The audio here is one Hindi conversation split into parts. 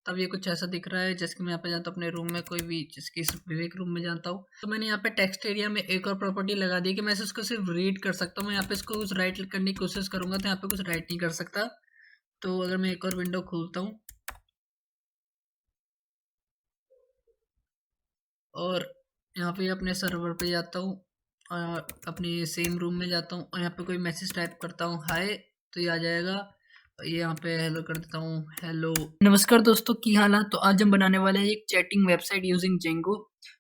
तब ये कुछ ऐसा दिख रहा है। जैसे कि मैं यहाँ पे जाता हूँ अपने रूम में, कोई भी जिसकी विवेक रूम में जाता हूँ, तो मैंने यहाँ पे टेक्स्ट एरिया में एक और प्रॉपर्टी लगा दी कि मैं इसको सिर्फ रीड कर सकता हूँ। मैं यहाँ पे इसको कुछ राइट करने की कोशिश करूंगा तो यहाँ पे कुछ राइट नहीं कर सकता। तो अगर मैं एक और विंडो खोलता हूँ और यहाँ पे अपने सर्वर पे जाता हूँ और अपने सेम रूम में जाता हूँ और यहाँ पे कोई मैसेज टाइप करता हूँ हाय, तो ये आ जाएगा। ये यहाँ पे हेलो कर देता हूँ, हेलो नमस्कार दोस्तों, की हाल है। तो आज हम बनाने वाले हैं एक चैटिंग वेबसाइट यूजिंग जेंगो।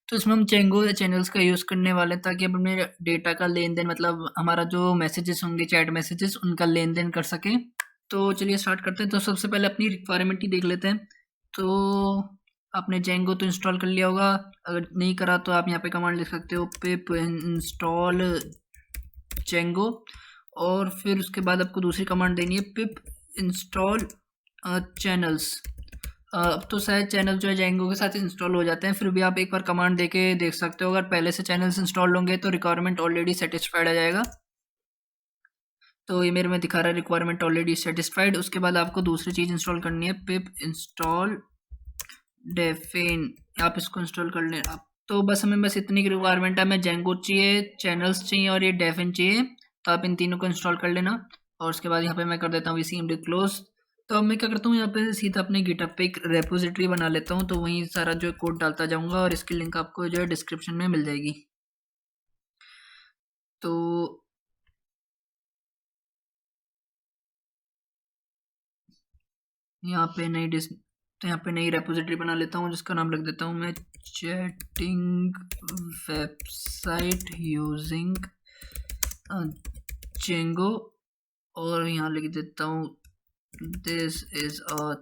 तो इसमें हम जेंगो या चैनल्स का यूज़ करने वाले हैं ताकि हम अपने डेटा का लेन देन, मतलब हमारा जो मैसेजेस होंगे, चैट मैसेजेस, उनका लेन देन कर सकें। तो चलिए स्टार्ट करते हैं। तो सबसे पहले अपनी रिक्वायरमेंट ही देख लेते हैं। तो आपने जेंगो तो इंस्टॉल कर लिया होगा, अगर नहीं करा तो आप यहाँ पे कमांड लिख सकते हो पिप इंस्टॉल जेंगो। और फिर उसके बाद आपको दूसरी कमांड देनी है पिप इंस्टॉल चैनल्स। अब तो शायद चैनल जो है जेंगो के साथ इंस्टॉल हो जाते हैं, फिर भी आप एक बार कमांड देके देख सकते हो। अगर पहले से चैनल्स इंस्टॉल होंगे तो रिक्वायरमेंट ऑलरेडी सेटिस्फाइड आ जाएगा। तो ये मेरे में दिखा रहा है रिक्वायरमेंट ऑलरेडी सेटिस्फाइड। उसके बाद आपको दूसरी चीज़ इंस्टॉल करनी है पिप इंस्टॉल डेफिन। आप इसको इंस्टॉल कर लें। आप तो बस हमें बस इतनी की रिक्वायरमेंट है, हमें जेंगो चाहिए, चैनल्स चाहिए और ये डेफिन चाहिए। तो आप इन तीनों को इंस्टॉल कर लेना। और उसके बाद यहाँ पे मैं कर देता हूँ cmd क्लोज। तो अब मैं क्या करता हूँ, यहाँ पे सीधा अपने गिटहब पे एक रेपोजिटरी बना लेता हूँ। तो वहीं सारा जो कोड डालता जाऊँगा और इसकी लिंक आपको जो है डिस्क्रिप्शन में मिल जाएगी। तो यहाँ पे नई रेपोजिटरी बना लेता हूँ जिसका नाम लिख देता हूँ मैं चैटिंग वेबसाइट यूजिंग जेंगो। और यहाँ लिख देता हूँ this is a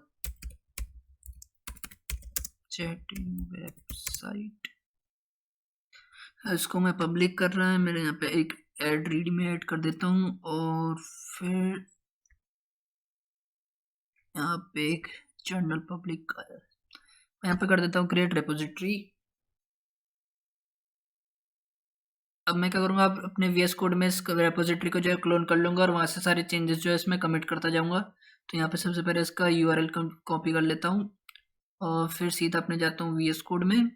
chatting website. इसको मैं पब्लिक कर रहा है, मेरे यहाँ पे एक एड रीड में ऐड कर देता हूँ। और फिर यहाँ पे एक जर्नल पब्लिक मैं यहाँ पे कर देता हूँ क्रिएट रेपोजिटरी। अब मैं क्या करूँगा, आप अपने VS कोड में इस रेपोजिटरी को जो है क्लोन कर लूँगा और वहाँ से सारे चेंजेस जो है इसमें कमिट करता जाऊँगा। तो यहाँ पे सबसे पहले इसका URL कॉपी कर लेता हूँ और फिर सीधा अपने जाता हूँ VS कोड में।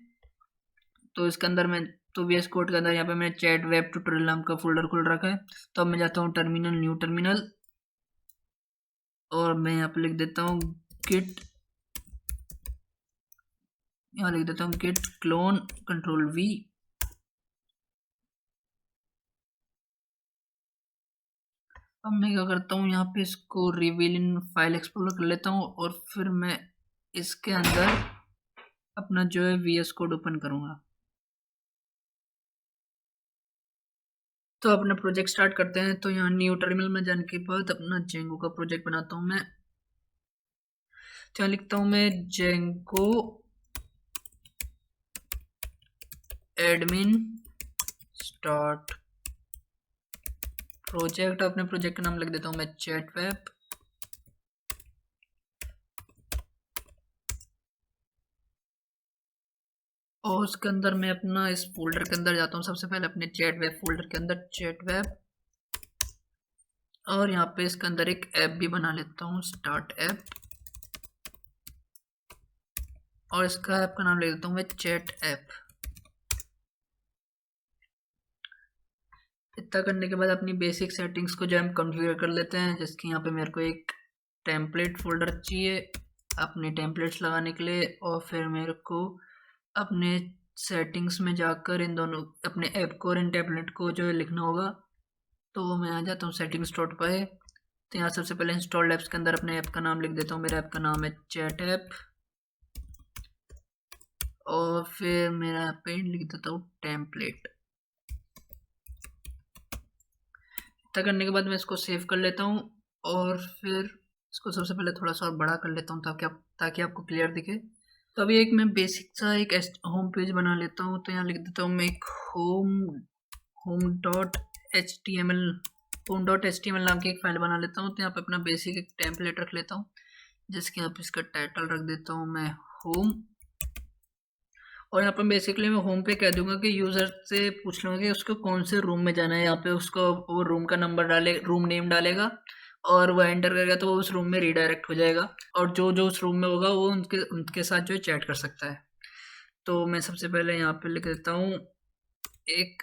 तो इसके अंदर मैं VS कोड के अंदर यहाँ पे मैंने चैट वेब ट्यूटोरियल नाम का फोल्डर खोल रखा है। तो अब मैं जाता हूँ टर्मिनल, न्यू टर्मिनल, और मैं यहाँ पे लिख देता हूँ गिट, यहाँ लिख देता हूँ गिट क्लोन Ctrl+V। अब मैं क्या करता हूँ, यहाँ पे इसको रिवील इन फाइल एक्सप्लोरर कर लेता हूँ और फिर मैं इसके अंदर अपना जो है VS कोड ओपन करूँगा। तो अपना प्रोजेक्ट स्टार्ट करते हैं। तो यहाँ न्यू टर्मिनल में जाने के बाद अपना जेंगो का प्रोजेक्ट बनाता हूँ मैं। तो यहाँ लिखता हूँ मैं जेंगो एडमिन स्टार्ट प्रोजेक्ट। अपने प्रोजेक्ट का नाम लिख देता हूँ मैं चैट वेब। और उसके अंदर मैं अपना इस फोल्डर के अंदर जाता हूँ, सबसे पहले अपने चैट वेब फोल्डर के अंदर चैट वेब। और यहाँ पे इसके अंदर एक ऐप भी बना लेता हूँ स्टार्ट ऐप। और इसका ऐप का नाम लिख देता हूँ मैं चैट ऐप। इतना करने के बाद अपनी बेसिक सेटिंग्स को जो हम कॉन्फ़िगर कर लेते हैं। जैसे कि यहाँ पे मेरे को एक टेम्पलेट फोल्डर चाहिए अपने टेम्पलेट्स लगाने के लिए। और फिर मेरे को अपने सेटिंग्स में जाकर इन दोनों अपने ऐप को और इन टेम्पलेट को जो है लिखना होगा। तो मैं आ जाता हूँ सेटिंग्स डॉट पे। तो यहाँ सबसे पहले इंस्टॉल्ड ऐप्स के अंदर अपने ऐप का नाम लिख देता हूँ। मेरा ऐप का नाम है चैट ऐप। और फिर मेरा ऐप पे लिख देता हूँ टेम्पलेट। इतना करने के बाद मैं इसको सेव कर लेता हूँ और फिर इसको सबसे पहले थोड़ा सा और बड़ा कर लेता हूँ ताकि आपको क्लियर दिखे। तो अभी एक मैं बेसिक सा एक होम पेज बना लेता हूँ। तो यहाँ लिख देता हूँ मैं एक होम.html नाम की एक फाइल बना लेता हूँ। तो यहाँ पे अपना बेसिक एक टेम्पलेट रख लेता हूँ जिसके यहाँ पे इसका टाइटल रख देता हूँ मैं होम। और यहाँ पर बेसिकली मैं होम पे कह दूंगा कि यूज़र से पूछ लूँगा कि उसको कौन से रूम में जाना है। यहाँ पे उसको वो रूम का नंबर डाले, रूम नेम डालेगा और वो एंटर करेगा तो वो उस रूम में रीडायरेक्ट हो जाएगा, और जो जो उस रूम में होगा वो उनके साथ जो है चैट कर सकता है। तो मैं सबसे पहले यहाँ पे लिख देता हूँ एक,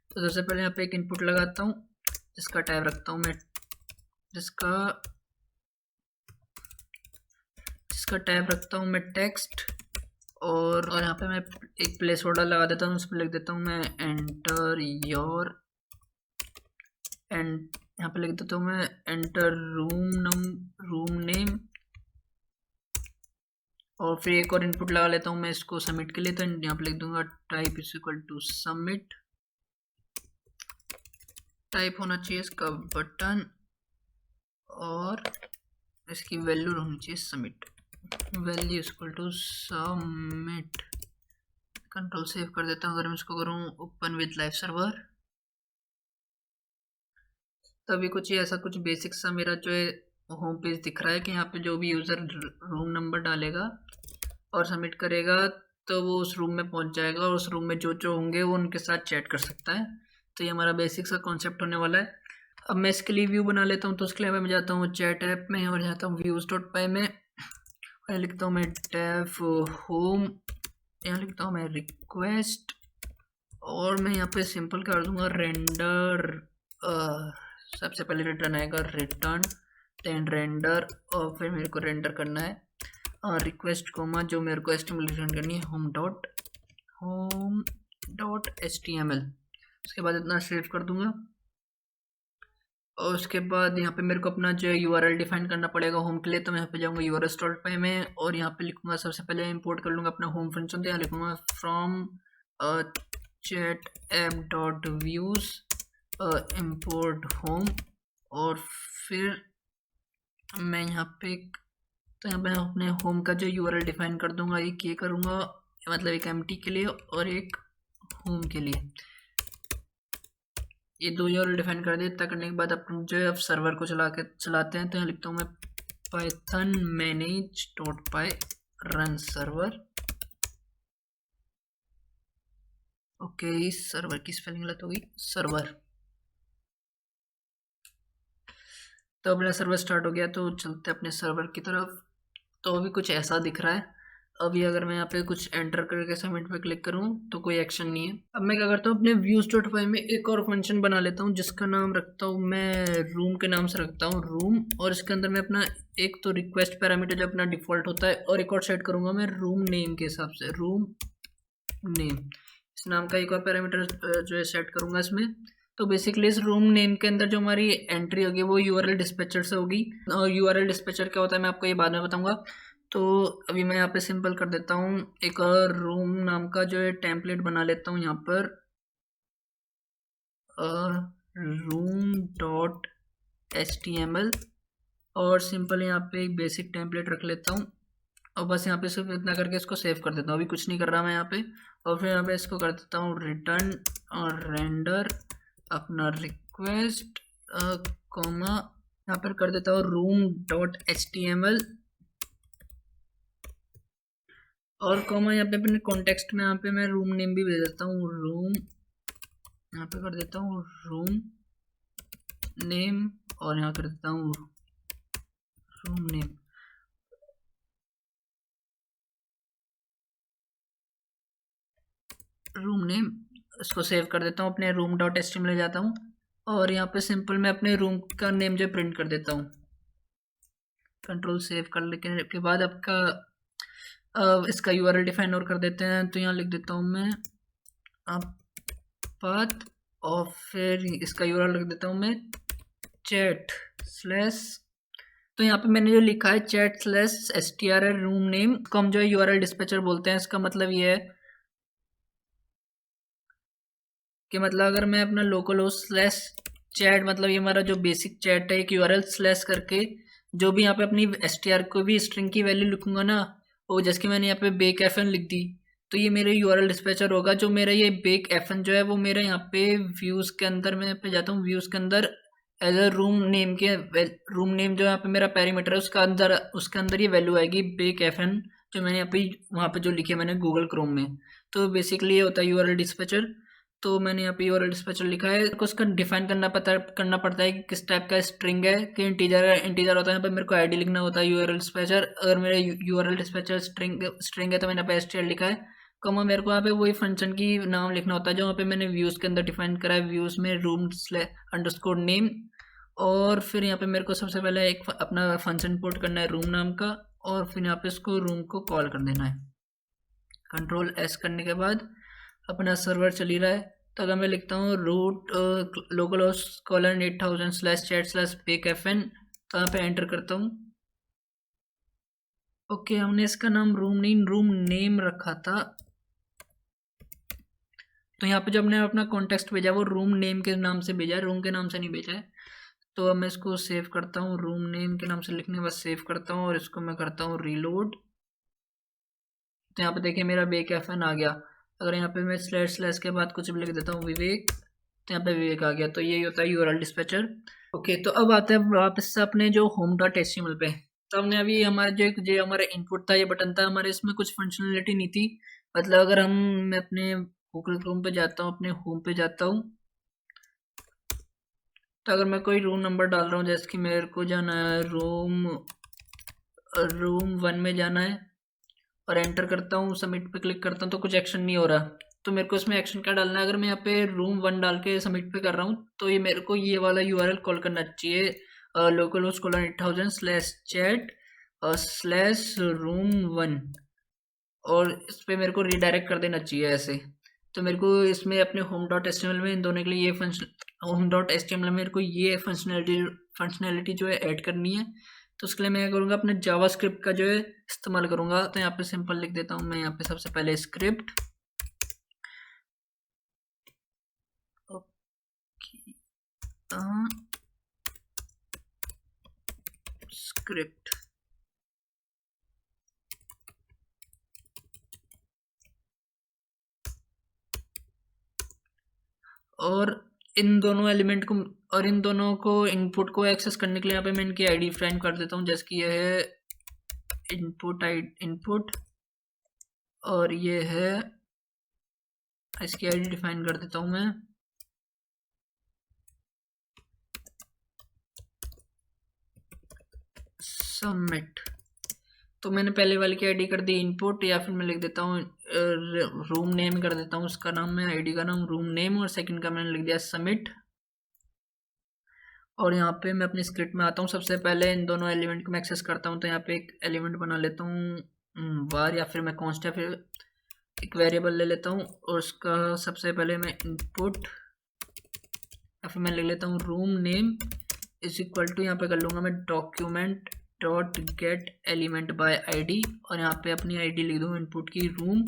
तो सबसे पहले यहाँ पे एक इनपुट लगाता हूँ जिसका टाइप रखता हूँ मैं, जिसका टाइप रखता हूँ मैं टेक्स्ट, और यहाँ पे मैं एक प्लेस होल्डर लगा देता हूँ, उस पर लिख देता हूँ मैं एंटर योर, एंड यहाँ पे लिख देता हूँ मैं एंटर रूम नेम, और फिर एक और इनपुट लगा लेता हूँ मैं इसको सबमिट के लिए। तो यहाँ पे लिख दूंगा type is equal to submit, type होना चाहिए इसका बटन, और इसकी वैल्यू होनी चाहिए सबमिट, value equal to submit. Control save कर देता हूँ। अगर मैं इसको करूँ ओपन विद लाइव सर्वर, तभी कुछ ऐसा कुछ बेसिक सा मेरा जो है होम पेज दिख रहा है कि यहाँ पे जो भी यूज़र रूम नंबर डालेगा और सबमिट करेगा तो वो उस रूम में पहुँच जाएगा, और उस रूम में जो जो होंगे वो उनके साथ चैट कर सकता है। तो ये हमारा बेसिक सा कॉन्सेप्ट होने वाला है। अब मैं इसके लिए व्यू बना लेता हूँ, तो उसके लिए मैं जाता हूँ चैट ऐप में और जाता हूँ views.py में, और लिखता हूँ मैं डेफ होम, यहाँ लिखता हूँ मैं रिक्वेस्ट, और मैं यहाँ पे सिंपल कर दूंगा रेंडर, सबसे पहले रिटर्न आएगा रिटर्न, देन रेंडर, और फिर मेरे को रेंडर करना है रिक्वेस्ट कोमा जो मेरे को HTML रिटर्न करनी है home.html। उसके बाद इतना सेव कर दूंगा, और उसके बाद यहाँ पे मेरे को अपना जो URL डिफाइन करना पड़ेगा होम के लिए। तो मैं यहाँ पे जाऊँगा urls.py में, और यहाँ पे लिखूंगा सबसे पहले इंपोर्ट कर लूँगा अपना होम फंक्शन। तो यहाँ लिखूंगा from chat app.views import home, और फिर मैं यहाँ पे तो यहाँ पे अपने होम का जो URL डिफाइन कर दूंगा, एक ये करूँगा मतलब एक empty के लिए और एक होम के लिए, ये दो URL डिफाइन कर दिए। इतना करने के बाद अपन जो है अब सर्वर को चलाते हैं। तो यहाँ लिखता हूँ मैं python manage.py run server। Okay, server की स्पेलिंग गलत होगी, सर्वर। तो अपना सर्वर स्टार्ट हो गया, तो चलते अपने सर्वर की तरफ। तो अभी कुछ ऐसा दिख रहा है। अभी अगर मैं यहाँ पे कुछ एंटर करके सबमिट पे क्लिक करूँ तो कोई एक्शन नहीं है। अब मैं क्या करता हूँ, अपने views.py में एक और फंक्शन बना लेता हूँ जिसका नाम रखता हूँ मैं रूम के नाम से रखता हूँ रूम, और इसके अंदर मैं अपना एक तो रिक्वेस्ट पैरामीटर जो अपना डिफॉल्ट होता है, और एक और सेट करूँगा मैं रूम नेम के हिसाब से, रूम नेम इस नाम का एक और पैरामीटर जो है सेट करूँगा इसमें। तो बेसिकली इस रूम नेम के अंदर जो हमारी एंट्री होगी वो URL डिस्पैचर से होगी, और URL डिस्पैचर क्या होता है मैं आपको ये बाद में बताऊँगा। तो अभी मैं यहाँ पे सिंपल कर देता हूँ, एक और रूम नाम का जो है टेम्पलेट बना लेता हूँ यहाँ पर room.html, और सिंपल यहाँ पे एक बेसिक टेम्पलेट रख लेता हूँ, और बस यहाँ पे सिर्फ इतना करके इसको सेव कर देता हूँ। अभी कुछ नहीं कर रहा मैं यहाँ पे, और फिर यहाँ पे इसको कर देता हूँ रिटर्न और रेंडर अपना रिक्वेस्ट कॉमा, यहाँ पर कर देता हूँ room.html, और कॉमा यहाँ पे अपने कॉन्टेक्स्ट में यहाँ पे मैं रूम नेम भी दे देता हूँ, रूम यहाँ पे कर देता हूँ रूम नेम, और यहाँ कर देता हूँ रूम नेम। इसको सेव कर देता हूँ, अपने room.html ले जाता हूँ, और यहाँ पे सिंपल मैं अपने रूम का नेम जो प्रिंट कर देता हूँ। कंट्रोल सेव करने के बाद आपका इसका URL डिफाइन और कर देते हैं। तो यहाँ लिख देता हूँ मैं पाथ, और फिर इसका URL लिख देता हूँ मैं chat स्लैश, तो यहाँ पे मैंने जो लिखा है chat/str रूम नेम को हम जो है URL डिस्पैचर बोलते हैं। इसका मतलब ये है कि मतलब अगर मैं अपना लोकल होस्ट स्लैश चैट, मतलब ये हमारा जो बेसिक चैट है, एक URL स्लैश करके जो भी यहाँ पे अपनी str को भी स्ट्रिंग की वैल्यू लिखूंगा ना, वो जैसे कि मैंने यहाँ पे बेक FN लिख दी, तो ये मेरे URL डिस्पैचर होगा। जो मेरा ये बेक FN जो है वो मेरे यहाँ पे व्यूज़ के अंदर, मैं पे जाता हूँ व्यूज़ के अंदर एज अ रूम नेम के, रूम नेम जो यहाँ पे मेरा पैरामीटर है उसके अंदर ये वैल्यू आएगी बेक FN, जो मैंने यहाँ पे वहाँ पे जो लिखे मैंने गूगल क्रोम में। तो बेसिकली ये होता है URL डिस्पैचर। तो मैंने यहाँ पे यूआरएल डिस्पैचर लिखा है। तो उसका डिफाइन करना पड़ता है कि किस टाइप का स्ट्रिंग है, कि इंटीजर होता है। यहाँ पे मेरे को आईडी लिखना होता है यूआरएल डिस्पैचर। अगर मेरा यूआरएल डिस्पैचर स्ट्रिंग है तो मैंने यहाँ पे str लिखा है, कॉमा मेरे को यहाँ पे वही फंक्शन की नाम लिखना होता है जो यहाँ पे मैंने व्यूज के अंदर डिफाइन करा है, व्यूज में रूम अंडरस्कोर नेम। और फिर यहाँ पे मेरे को सबसे पहले एक अपना फंक्शन इंपोर्ट करना है रूम नाम का, और फिर यहाँ पे इसको रूम को कॉल कर देना है। कंट्रोल एस करने के बाद अपना सर्वर चल ही रहा है। तो अगर मैं लिखता हूँ root local host colon 8000/chat/bakefn, तो यहाँ पे एंटर करता हूँ। ओके, हमने इसका नाम रूम नेम रखा था। तो यहाँ पे जब हमने अपना कॉन्टेक्स्ट भेजा वो रूम नेम के नाम से भेजा है, रूम के नाम से नहीं भेजा है। तो अब मैं इसको सेव करता हूँ, रूम नेम के नाम से लिखने के बाद सेव करता हूँ और इसको मैं करता हूँ रीलोड। तो यहाँ पे देखिए मेरा bakefn आ गया। अगर यहाँ पे मैं स्लैश के बाद कुछ भी लिख देता हूँ विवेक, तो यहाँ पे विवेक आ गया। तो यही होता है यूआरएल डिस्पैचर। ओके, तो अब आते हैं वापस से अपने जो home.html पे। तो हमने अभी हमारा जो हमारा इनपुट था, ये बटन था हमारे, इसमें कुछ फंक्शनलिटी नहीं थी। मतलब अगर मैं अपने गूगल क्रोम पे जाता हूँ, अपने होम पे जाता हूँ, तो अगर मैं कोई रूम नंबर डाल रहा हूँ, जैसे कि मेरे को जाना है रूम 1 में जाना है, और एंटर करता हूँ, सबमिट पे क्लिक करता हूँ, तो कुछ एक्शन नहीं हो रहा। तो मेरे को इसमें एक्शन क्या डालना है? अगर मैं यहाँ पे रूम 1 डाल के सबमिट पे कर रहा हूँ, तो ये मेरे को ये वाला यूआरएल कॉल करना चाहिए, localhost:8000/chat/room1, और इस पर मेरे को रीडायरेक्ट कर देना चाहिए ऐसे। तो मेरे को इसमें अपने home.html में इन दोनों के लिए ये फंक्शन home.htmल में मेरे को ये फंक्शनैलिटी जो है ऐड करनी है। तो उसके लिए मैं क्या करूँगा, अपने जावास्क्रिप्ट का जो है इस्तेमाल करूँगा। तो यहाँ पे सिंपल लिख देता हूँ मैं यहाँ पे सबसे पहले स्क्रिप्ट, स्क्रिप्ट, और इन दोनों एलिमेंट को और इन दोनों को इनपुट को एक्सेस करने के लिए यहाँ पे मैं इनकी आईडी डिफाइन कर देता हूँ, जैसे कि यह है इनपुट और ये है, इसकी आईडी डिफाइन कर देता हूँ मैं सबमिट। तो मैंने पहले वाले की आईडी कर दी इनपुट, या फिर मैं लिख देता हूँ रूम नेम कर देता हूँ, उसका नाम मैं आईडी का नाम रूम नेम, और सेकंड का मैंने लिख दिया सबमिट। और यहाँ पे मैं अपनी स्क्रिप्ट में आता हूँ। सबसे पहले इन दोनों एलिमेंट को मैं एक्सेस करता हूँ। तो यहाँ पे एक एलिमेंट बना लेता हूँ var, या फिर मैं कॉन्स्ट, या फिर एक वेरिएबल ले लेता हूँ, और उसका सबसे पहले मैं इनपुट, या फिर मैं ले लेता हूँ room name is equal to, यहाँ पे कर लूँगा मैं document dot get element by ID, और यहाँ पे अपनी आईडी लिख दूँ इनपुट की रूम,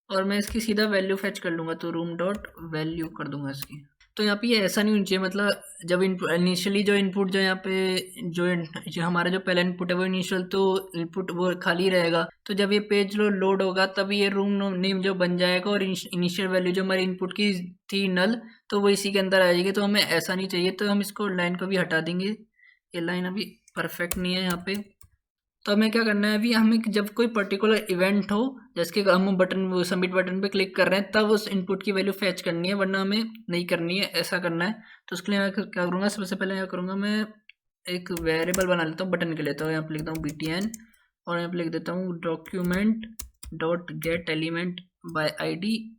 और मैं इसकी सीधा वैल्यू फेच कर लूँगा। तो रूम डॉट वैल्यू कर दूंगा इसकी। तो यहाँ पे ये ऐसा नहीं होना चाहिए, मतलब जब इनिशियली जो इनपुट जो यहाँ पे जो हमारा जो पहला इनपुट है वो इनिशियल तो इनपुट वो खाली रहेगा। तो जब ये पेज लोड होगा तब ये रूम नेम जो बन जाएगा, और इनिशियल वैल्यू जो हमारी इनपुट की थी नल, तो वो इसी के अंदर आ जाएगी। तो हमें ऐसा नहीं चाहिए, तो हम इसको लाइन को भी हटा देंगे। ये लाइन अभी परफेक्ट नहीं है यहाँ पे। तो हमें क्या करना है, अभी हमें जब कोई पर्टिकुलर इवेंट हो, जैसे कि हम बटन सबमिट बटन पे क्लिक कर रहे हैं, तब उस इनपुट की वैल्यू फेच करनी है, वरना हमें नहीं करनी है, ऐसा करना है। तो उसके लिए मैं क्या करूँगा, सबसे पहले क्या करूँगा, मैं एक वेरिएबल बना लेता हूँ बटन के लिए। तो यहाँ पर लिखता हूँ btn, और यहाँ पर लिख देता हूँ document dot get element by ID,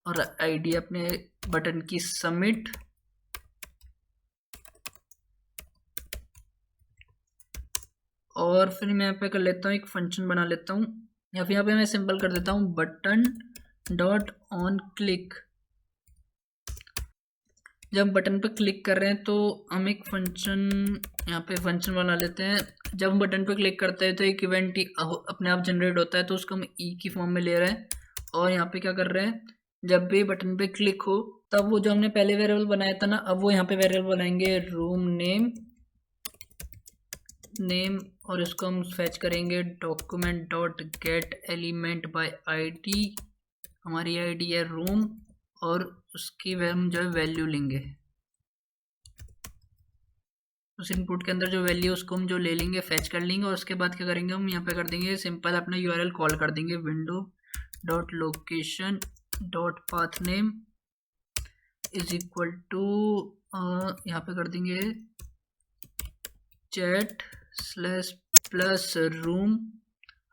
और आईडी अपने बटन की सबमिट, और फिर मैं यहाँ पे कर लेता हूँ एक फंक्शन बना लेता हूँ, या फिर यहाँ पे मैं सिंपल कर देता हूँ बटन डॉट ऑन क्लिक। जब बटन पे क्लिक कर रहे हैं तो हम एक फंक्शन यहाँ पे फंक्शन बना लेते हैं। जब हम बटन पे क्लिक करते हैं तो एक इवेंट अपने आप जनरेट होता है, तो उसको हम ई की फॉर्म में ले रहे हैं। और यहाँ पे क्या कर रहे हैं, जब भी बटन पे क्लिक हो तब वो जो हमने पहले वेरिएबल बनाया था ना, अब वो यहाँ पे वेरिएबल बनाएंगे रूम नेम, और इसको हम फेच करेंगे document dot get element by ID. हमारी आईडी है रूम, और उसकी हम जो है वैल्यू लेंगे, उस इनपुट के अंदर जो वैल्यू उसको हम जो ले लेंगे, फेच कर लेंगे। और उसके बाद क्या करेंगे, हम यहाँ पे कर देंगे सिंपल अपना यूआरएल कॉल कर देंगे window dot location dot path name is equal to यहाँ पे कर देंगे चैट स्लैश प्लस रूम,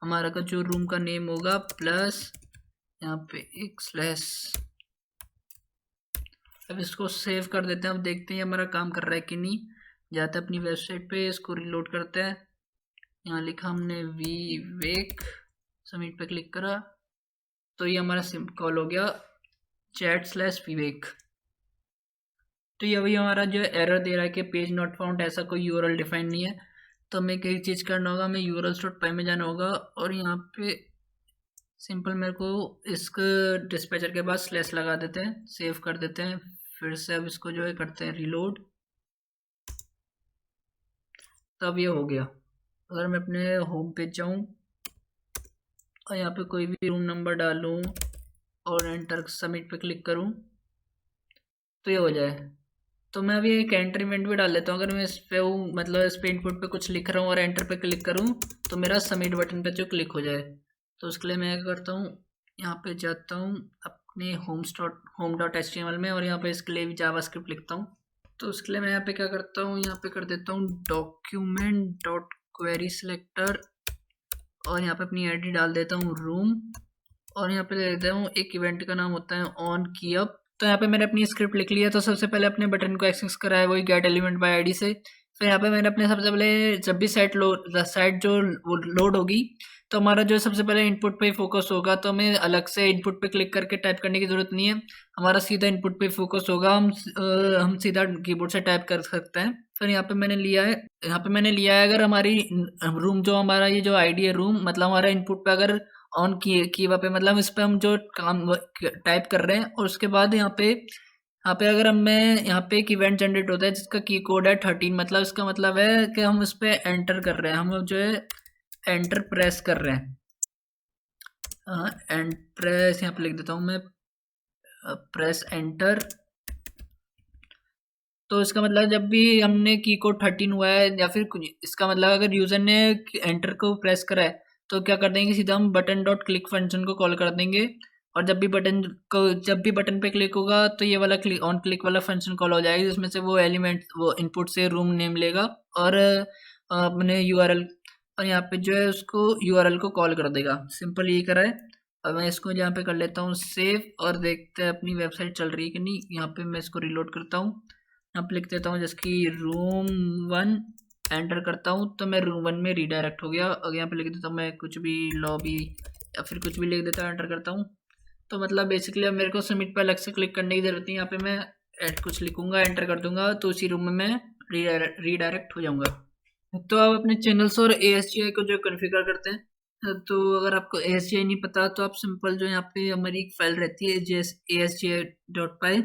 हमारा का जो रूम का नेम होगा, प्लस यहाँ पे एक स्लैश। अब इसको सेव कर देते हैं। अब देखते हैं हमारा काम कर रहा है कि नहीं। जाते हैं अपनी वेबसाइट पे, इसको रिलोड करते हैं। यहाँ लिखा हमने विवेक, सबमिट पे क्लिक करा तो ये हमारा सिम कॉल हो गया चैट स्लैश विवेक। तो ये अभी हमारा जो एरर दे रहा है कि पेज नॉट फाउंड, ऐसा कोई यूआरएल डिफाइन नहीं है। तो हमें कई चीज़ करना होगा, हमें urls.py में जाना होगा और यहाँ पे सिंपल मेरे को इसके डिस्पैचर के बाद स्लैश लगा देते हैं, सेव कर देते हैं। फिर से अब इसको जो है करते हैं रिलोड, तब ये हो गया। अगर मैं अपने होम पेज जाऊँ और यहाँ पे कोई भी रूम नंबर डालूँ और एंटर सबमिट पे क्लिक करूँ तो ये हो जाए। तो मैं अभी एक एंटर इवेंट भी डाल लेता हूँ। अगर मैं इस पे हूँ, मतलब इस पे इनपुट पे कुछ लिख रहा हूँ और एंटर पे क्लिक करूँ तो मेरा सबमिट बटन पे जो क्लिक हो जाए। तो उसके लिए मैं क्या करता हूँ, यहाँ पे जाता हूँ अपने home.html में और यहाँ पे इसके लिए भी जावास्क्रिप्ट लिखता हूँ। तो उसके लिए मैं यहाँ पे क्या करता हूँ, यहाँ पे कर देता हूँ document डॉट क्वेरी सिलेक्टर और यहाँ पे अपनी आईडी डाल देता हूँ रूम और यहाँ पे ले देता हूँ एक इवेंट का नाम होता है ऑन की अप। तो यहाँ पे मैंने अपनी स्क्रिप्ट लिख ली है। तो सबसे पहले अपने बटन को एक्सेस करा है वही गेट एलिमेंट बाय आईडी से। फिर यहाँ पे मैंने अपने सबसे पहले जब भी साइट जो लोड होगी तो हमारा जो सबसे पहले इनपुट पे फोकस होगा। तो हमें अलग से इनपुट पे क्लिक करके टाइप करने की ज़रूरत नहीं है, हमारा सीधा इनपुट पे फोकस होगा। हम सीधा कीबोर्ड से टाइप कर सकते हैं। फिर यहाँ पे मैंने लिया है अगर हमारी रूम जो हमारा ये जो आईडी है रूम, मतलब हमारा इनपुट पे अगर ऑन की पे मतलब इस पे हम जो काम टाइप कर रहे हैं और उसके बाद यहाँ पे अगर यहाँ पे एक इवेंट जनरेट होता है जिसका की कोड है 13, मतलब इसका मतलब है कि हम उस पे एंटर कर रहे हैं, हम जो है एंटर प्रेस कर रहे हैं। एंड प्रेस यहाँ पे लिख देता हूँ मैं, प्रेस एंटर। तो इसका मतलब जब भी हमने की कोड 13 हुआ है या फिर कुछ, इसका मतलब अगर यूज़र ने एंटर को प्रेस करा है तो क्या कर देंगे, सीधा हम बटन डॉट क्लिक फंक्शन को कॉल कर देंगे और जब भी बटन पे क्लिक होगा तो ये वाला ऑन क्लिक वाला फंक्शन कॉल हो जाएगा, जिसमें से वो एलिमेंट वो इनपुट से रूम नेम लेगा और अपने यूआरएल और यहाँ पे जो है उसको यूआरएल को कॉल कर देगा। सिंपल यही करा है। अब मैं इसको यहाँ पे कर लेता हूँ सेव और देखते हैं अपनी वेबसाइट चल रही है कि नहीं। यहाँ पे मैं इसको रिलोड करता हूँ, यहाँ पे लिख देता हूँ जिसकी रूम 1, एंटर करता हूँ तो मैं रूम 1 में रीडायरेक्ट हो गया। अगर यहाँ पे लिख देता हूँ मैं कुछ भी लॉबी या फिर कुछ भी लिख देता हूँ, एंटर करता हूँ तो मतलब बेसिकली अब मेरे को सबमिट पर अलग से क्लिक करने की ज़रूरत नहीं। यहाँ पे मैं कुछ लिखूँगा, एंटर कर दूँगा तो उसी रूम में मैं रीडायरेक्ट हो जाऊँगा। तो आप अपने चैनल्स और ASGI को जो कॉन्फ़िगर करते हैं, तो अगर आपको ASGI नहीं पता तो आप सिंपल जो यहाँ पे हमारी एक फाइल रहती है ASGI.py,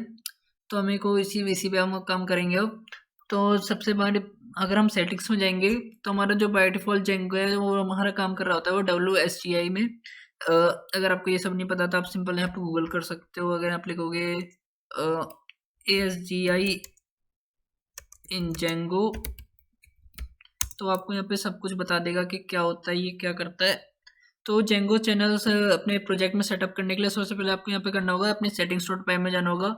तो हमें को इसी पे हम काम करेंगे अब। तो सबसे पहले अगर हम सेटिंग्स में जाएंगे तो हमारा जो बाय डिफ़ॉल्ट जेंगो है वो हमारा काम कर रहा होता है वो WSGI में। अगर आपको ये सब नहीं पता तो आप सिंपल यहाँ पे गूगल कर सकते हो। अगर आप लिखोगे ASGI इन जेंगो तो आपको यहाँ पे सब कुछ बता देगा कि क्या होता है, ये क्या करता है। तो जेंगो चैनल्स अपने प्रोजेक्ट में सेटअप करने के लिए सबसे पहले आपको यहाँ पे करना होगा, अपने settings.py में जाना होगा।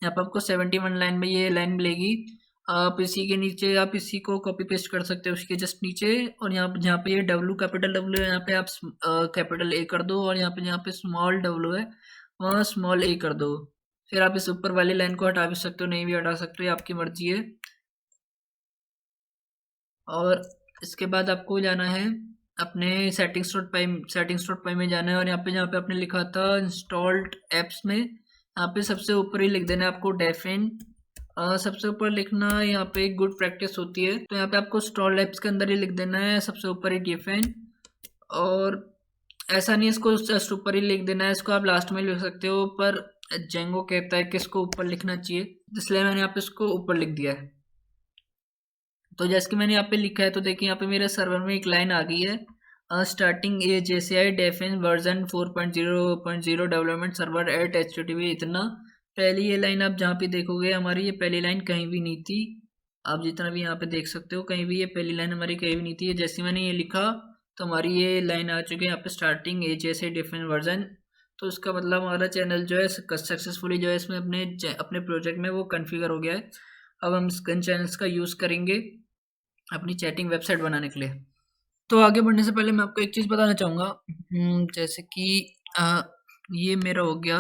यहाँ पे आपको 71 लाइन में ये लाइन मिलेगी। आप इसी के नीचे आप इसी को कॉपी पेस्ट कर सकते हो उसके जस्ट नीचे, और जहाँ पे ये कैपिटल W है यहाँ पे आप कैपिटल A कर दो और जहाँ पे स्मॉल W है वहाँ स्मॉल A कर दो। फिर आप इस ऊपर वाली लाइन को हटा भी सकते हो, नहीं भी हटा सकते हो, ये आपकी मर्जी है। और इसके बाद आपको जाना है अपने settings.py में जाना है और जहाँ पे आपने लिखा था इंस्टॉल्ड एप्स में यहाँ पे सबसे ऊपर ही लिख देना है आपको डेफिन। सबसे ऊपर लिखना यहाँ पे एक गुड प्रैक्टिस होती है, तो यहाँ पे आपको इंस्टॉल्ड एप्स के अंदर ही लिख देना है सबसे ऊपर ही डेफिन। और ऐसा नहीं इसको जस्ट ऊपर ही लिख देना है, इसको आप लास्ट में लिख सकते हो, पर जेंगो कहता है कि इसको ऊपर लिखना चाहिए, इसलिए मैंने यहाँ पे इसको ऊपर लिख दिया है। तो जैसे कि मैंने यहाँ पे लिखा है तो देखिए यहाँ पे मेरे सर्वर में एक लाइन आ गई है, स्टार्टिंग ASGI डेफिन version 4.0.0 development server at HTTP इतना। पहली ये लाइन आप जहाँ पे देखोगे हमारी ये पहली लाइन कहीं भी नहीं थी, आप जितना भी यहाँ पे देख सकते हो कहीं भी ये पहली लाइन हमारी कहीं भी नहीं थी। जैसे मैंने ये लिखा तो हमारी ये लाइन आ चुकी है यहाँ पे स्टार्टिंग ASGI डेफिन वर्जन तो इसका मतलब हमारा चैनल जो है सक्सेसफुली जो है इसमें अपने प्रोजेक्ट में वो कॉन्फ़िगर हो गया है। अब हम इन चैनल्स का यूज़ करेंगे अपनी चैटिंग वेबसाइट बनाने के लिए। तो आगे बढ़ने से पहले मैं आपको एक चीज़ बताना चाहूँगा, जैसे कि ये मेरा हो गया,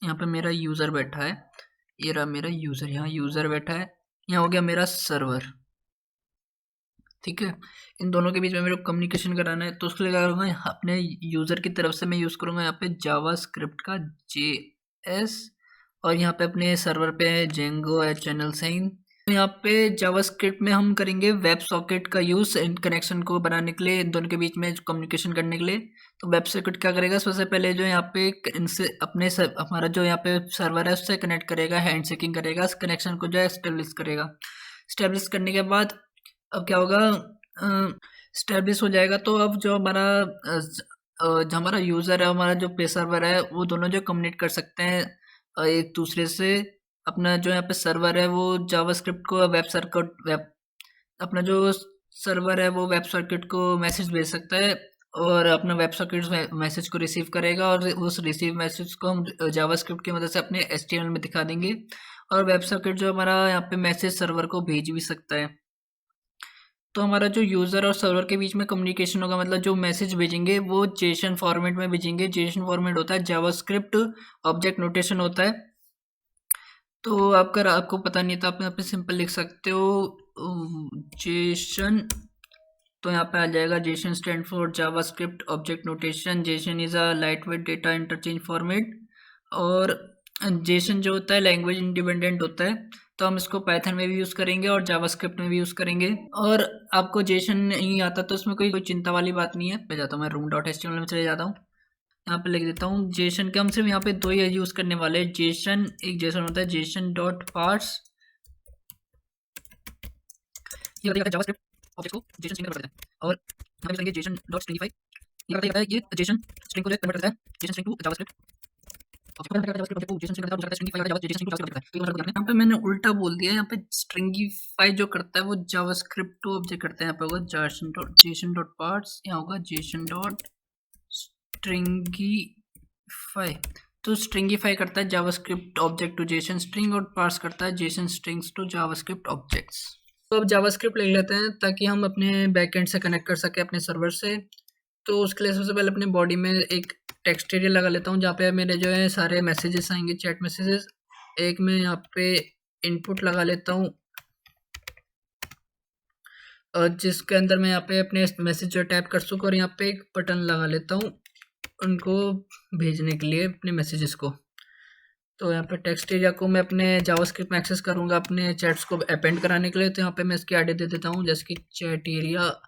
यहाँ पे मेरा यूज़र बैठा है, ये रहा मेरा यूज़र, यहाँ यूज़र बैठा है, यहाँ हो गया मेरा सर्वर, ठीक है। इन दोनों के बीच में मेरे को कम्युनिकेशन कराना है, तो उसके लिए क्या करूँगा, अपने यूज़र की तरफ से मैं यूज़ करूँगा यहाँ पे जावास्क्रिप्ट का JS, और यहाँ पे अपने सर्वर पे है जेंगो है चैनल साइन। यहाँ पे जावास्क्रिप्ट में हम करेंगे वेब सॉकेट का यूज़ इन कनेक्शन को बनाने के लिए, इन दोनों के बीच में कम्युनिकेशन करने के लिए। तो वेब सॉकेट क्या करेगा, सबसे पहले जो यहाँ पे इनसे हमारा जो यहाँ पे सर्वर है उससे कनेक्ट करेगा, हैंड शेकिंग करेगा, इस कनेक्शन को जो है स्टेब्लिश करेगा। स्टेब्लिश करने के बाद अब क्या होगा, स्टेब्लिश हो जाएगा तो अब जो हमारा यूज़र है, हमारा जो पे सर्वर है, वो दोनों जो कम्युनिकेट कर सकते हैं एक दूसरे से। अपना जो यहाँ पे सर्वर है वो जावास्क्रिप्ट को अपना जो सर्वर है वो वेब सर्किट को मैसेज भेज सकता है, और अपना वेब सर्किट मैसेज को रिसीव करेगा, और उस रिसीव मैसेज को हम जावास्क्रिप्ट की मदद से अपने HTML में दिखा देंगे, और वेब सर्किट जो हमारा यहाँ पे मैसेज सर्वर को भेज भी सकता है। तो हमारा जो यूज़र और सर्वर के बीच में कम्युनिकेशन होगा, मतलब जो मैसेज भेजेंगे वो जेसन फॉर्मेट में भेजेंगे। जेसन फॉर्मेट होता है जावास्क्रिप्ट ऑब्जेक्ट नोटेशन होता है। तो आपको पता नहीं है तो आप यहाँ पे सिंपल लिख सकते हो जेसन, तो यहाँ पे आ जाएगा Jason stand for JavaScript object notation. Jason is a light weight data interchange format, और जेसन जो होता है लैंग्वेज इंडिपेंडेंट होता है, तो हम इसको पाइथन में भी यूज़ करेंगे और जावास्क्रिप्ट में भी यूज़ करेंगे। और आपको जेसन नहीं आता तो उसमें कोई चिंता वाली बात नहीं है। मैं जाता हूँ, मैं room.html में चले जाता हूँ, यहाँ पे लिख देता हूँ जेसन के। हम सिर्फ यहाँ पे दो ही यूज़ करने वाले हैं जेसन। एक जेसन होता है जेसन डॉट पार्स, ये करता है जावास्क्रिप्ट ऑब्जेक्ट को जेसन स्ट्रिंग में कन्वर्ट करता है, और यहाँ पे लिखेंगे जेसन डॉट स्ट्रिंगीफाई, ये करता है ये जेसन स्ट्रिंग को कन्वर्ट करता है जेसन स्ट्रिंग टू जावास्क्रिप्ट यहाँ पे मैंने उल्टा बोल दिया। यहाँ पे स्ट्रिंगीफाई जो करता है वो जावास्क्रिप्ट टू ऑब्जेक्ट करता है। यहाँ पे होगा जेसन डॉट पार्ट्स, यहाँ होगा जेसन डॉट स्ट्रिंगीफाई। तो स्ट्रिंगीफाई करता है JavaScript object to JSON string, और पार्स करता है JSON strings to JavaScript objects. तो अब जावास्क्रिप्ट लिख लेते हैं ताकि हम अपने बैकएंड से कनेक्ट कर सके अपने सर्वर से। तो उसके लिए सबसे पहले अपने बॉडी में एक टेक्स्ट एरिया लगा लेता हूँ जहाँ पे मेरे जो है सारे मैसेजेस आएंगे, चैट मैसेजेस। एक मैं यहाँ पे इनपुट लगा लेता हूँ, जिसके अंदर मैं यहाँ पे अपने मैसेज जो टाइप कर सकूँ, और यहाँ पे एक बटन लगा लेता हूँ उनको भेजने के लिए अपने मैसेजेस को। तो यहाँ पे टेक्स्ट एरिया को मैं अपने जावास्क्रिप्ट में एक्सेस करूँगा अपने चैट्स को अपेंड कराने के लिए। तो यहाँ पे मैं इसकी आईडी दे देता हूँ जैसे कि चैट एरिया,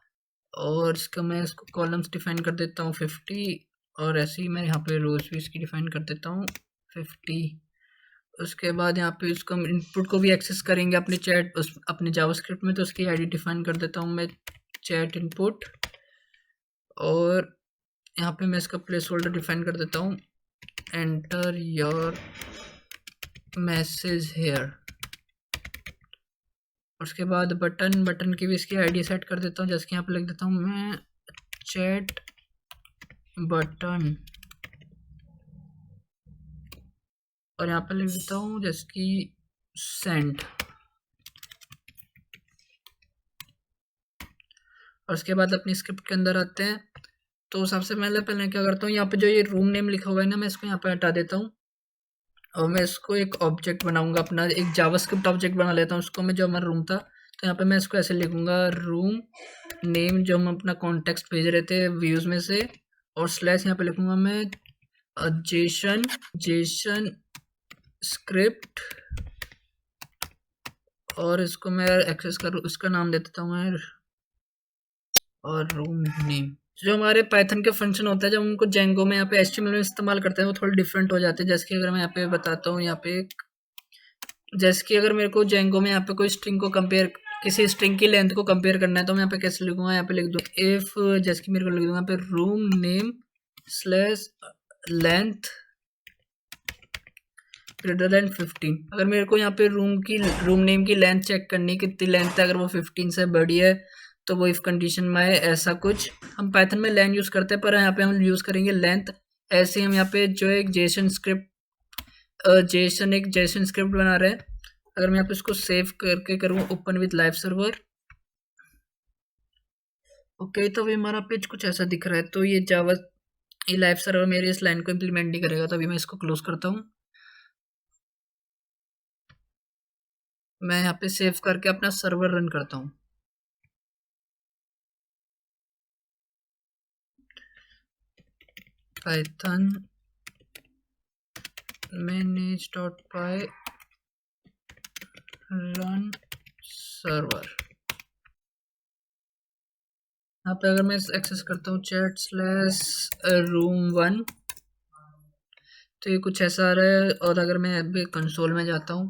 और इसका मैं इसको कॉलम्स डिफाइन कर देता हूँ 50, और ऐसे ही मैं यहाँ पे रोज भी इसकी डिफाइन कर देता हूँ 50। उसके बाद यहाँ पे इसको इनपुट को भी एक्सेस करेंगे अपने चैट अपने जावास्क्रिप्ट में, तो उसकी आईडी डिफाइन कर देता हूँ मैं चैट इनपुट, और यहाँ पे मैं इसका प्लेस होल्डर डिफाइन कर देता हूँ एंटर योर मैसेज हेयर। उसके बाद बटन की भी इसकी आईडी सेट कर देता हूँ, जैसे कि यहाँ पे लिख देता हूँ मैं चैट बटन, और यहाँ पे लिख देता हूँ जैसे कि सेंड। और उसके बाद अपनी स्क्रिप्ट के अंदर आते हैं। तो सबसे पहले क्या करता हूँ, यहाँ पे जो ये रूम नेम लिखा हुआ है ना, मैं इसको यहाँ पे हटा देता हूँ, और मैं इसको एक ऑब्जेक्ट बनाऊंगा अपना, एक जावास्क्रिप्ट ऑब्जेक्ट बना लेता हूँ उसको मैं, जो हमारा रूम था। तो यहाँ पे मैं इसको ऐसे लिखूंगा रूम नेम, जो हम अपना कॉन्टेक्स्ट भेज रहे थे व्यूज में से, और स्लैश यहाँ पे लिखूंगा मैं जेसन स्क्रिप्ट, और इसको मैं एक्सेस करूँ, इसका नाम दे देता हूँ मैं, और रूम नेम। जो हमारे पाइथन के फंक्शन होता है जब उनको जेंगो में यहाँ पे HTML में इस्तेमाल करते हैं वो थोड़े डिफरेंट हो जाते हैं। जैसे कि अगर मैं यहाँ पे बताता हूँ, यहाँ पे जैसे कि अगर मेरे को जेंगो में यहाँ पे कोई स्ट्रिंग को कंपेयर, किसी स्ट्रिंग की लेंथ को कंपेयर करना है, तो मैं यहाँ पे कैसे लिखूंगा, यहाँ पे लिख दूँ इफ, जैसे कि मेरे को लिख दूंगा यहाँ पे room name slash length greater than 15। अगर मेरे को यहाँ पे रूम नेम की लेंथ चेक करनी, कितनी लेंथ है, अगर वो 15 से बड़ी है तो वो इफ कंडीशन में है, ऐसा कुछ। हम पाइथन में लेंथ यूज़ करते हैं, पर यहाँ पे हम यूज़ करेंगे लेंथ। ऐसे ही हम यहाँ पे जो एक जेसन स्क्रिप्ट बना रहे हैं। अगर मैं यहाँ पे इसको सेव करके करूँ open with live server, okay, तो अभी हमारा पेज कुछ ऐसा दिख रहा है। तो ये लाइव सर्वर मेरे इस लाइन को इम्प्लीमेंट नहीं करेगा, तो अभी मैं इसको क्लोज करता हूँ। मैं यहाँ पे सेव करके अपना सर्वर रन करता हूँ। python manage.py run server। यहाँ पे अगर मैं एक्सेस करता हूँ chat/room1, तो ये कुछ ऐसा आ रहा है। और अगर मैं अभी कंसोल में जाता हूँ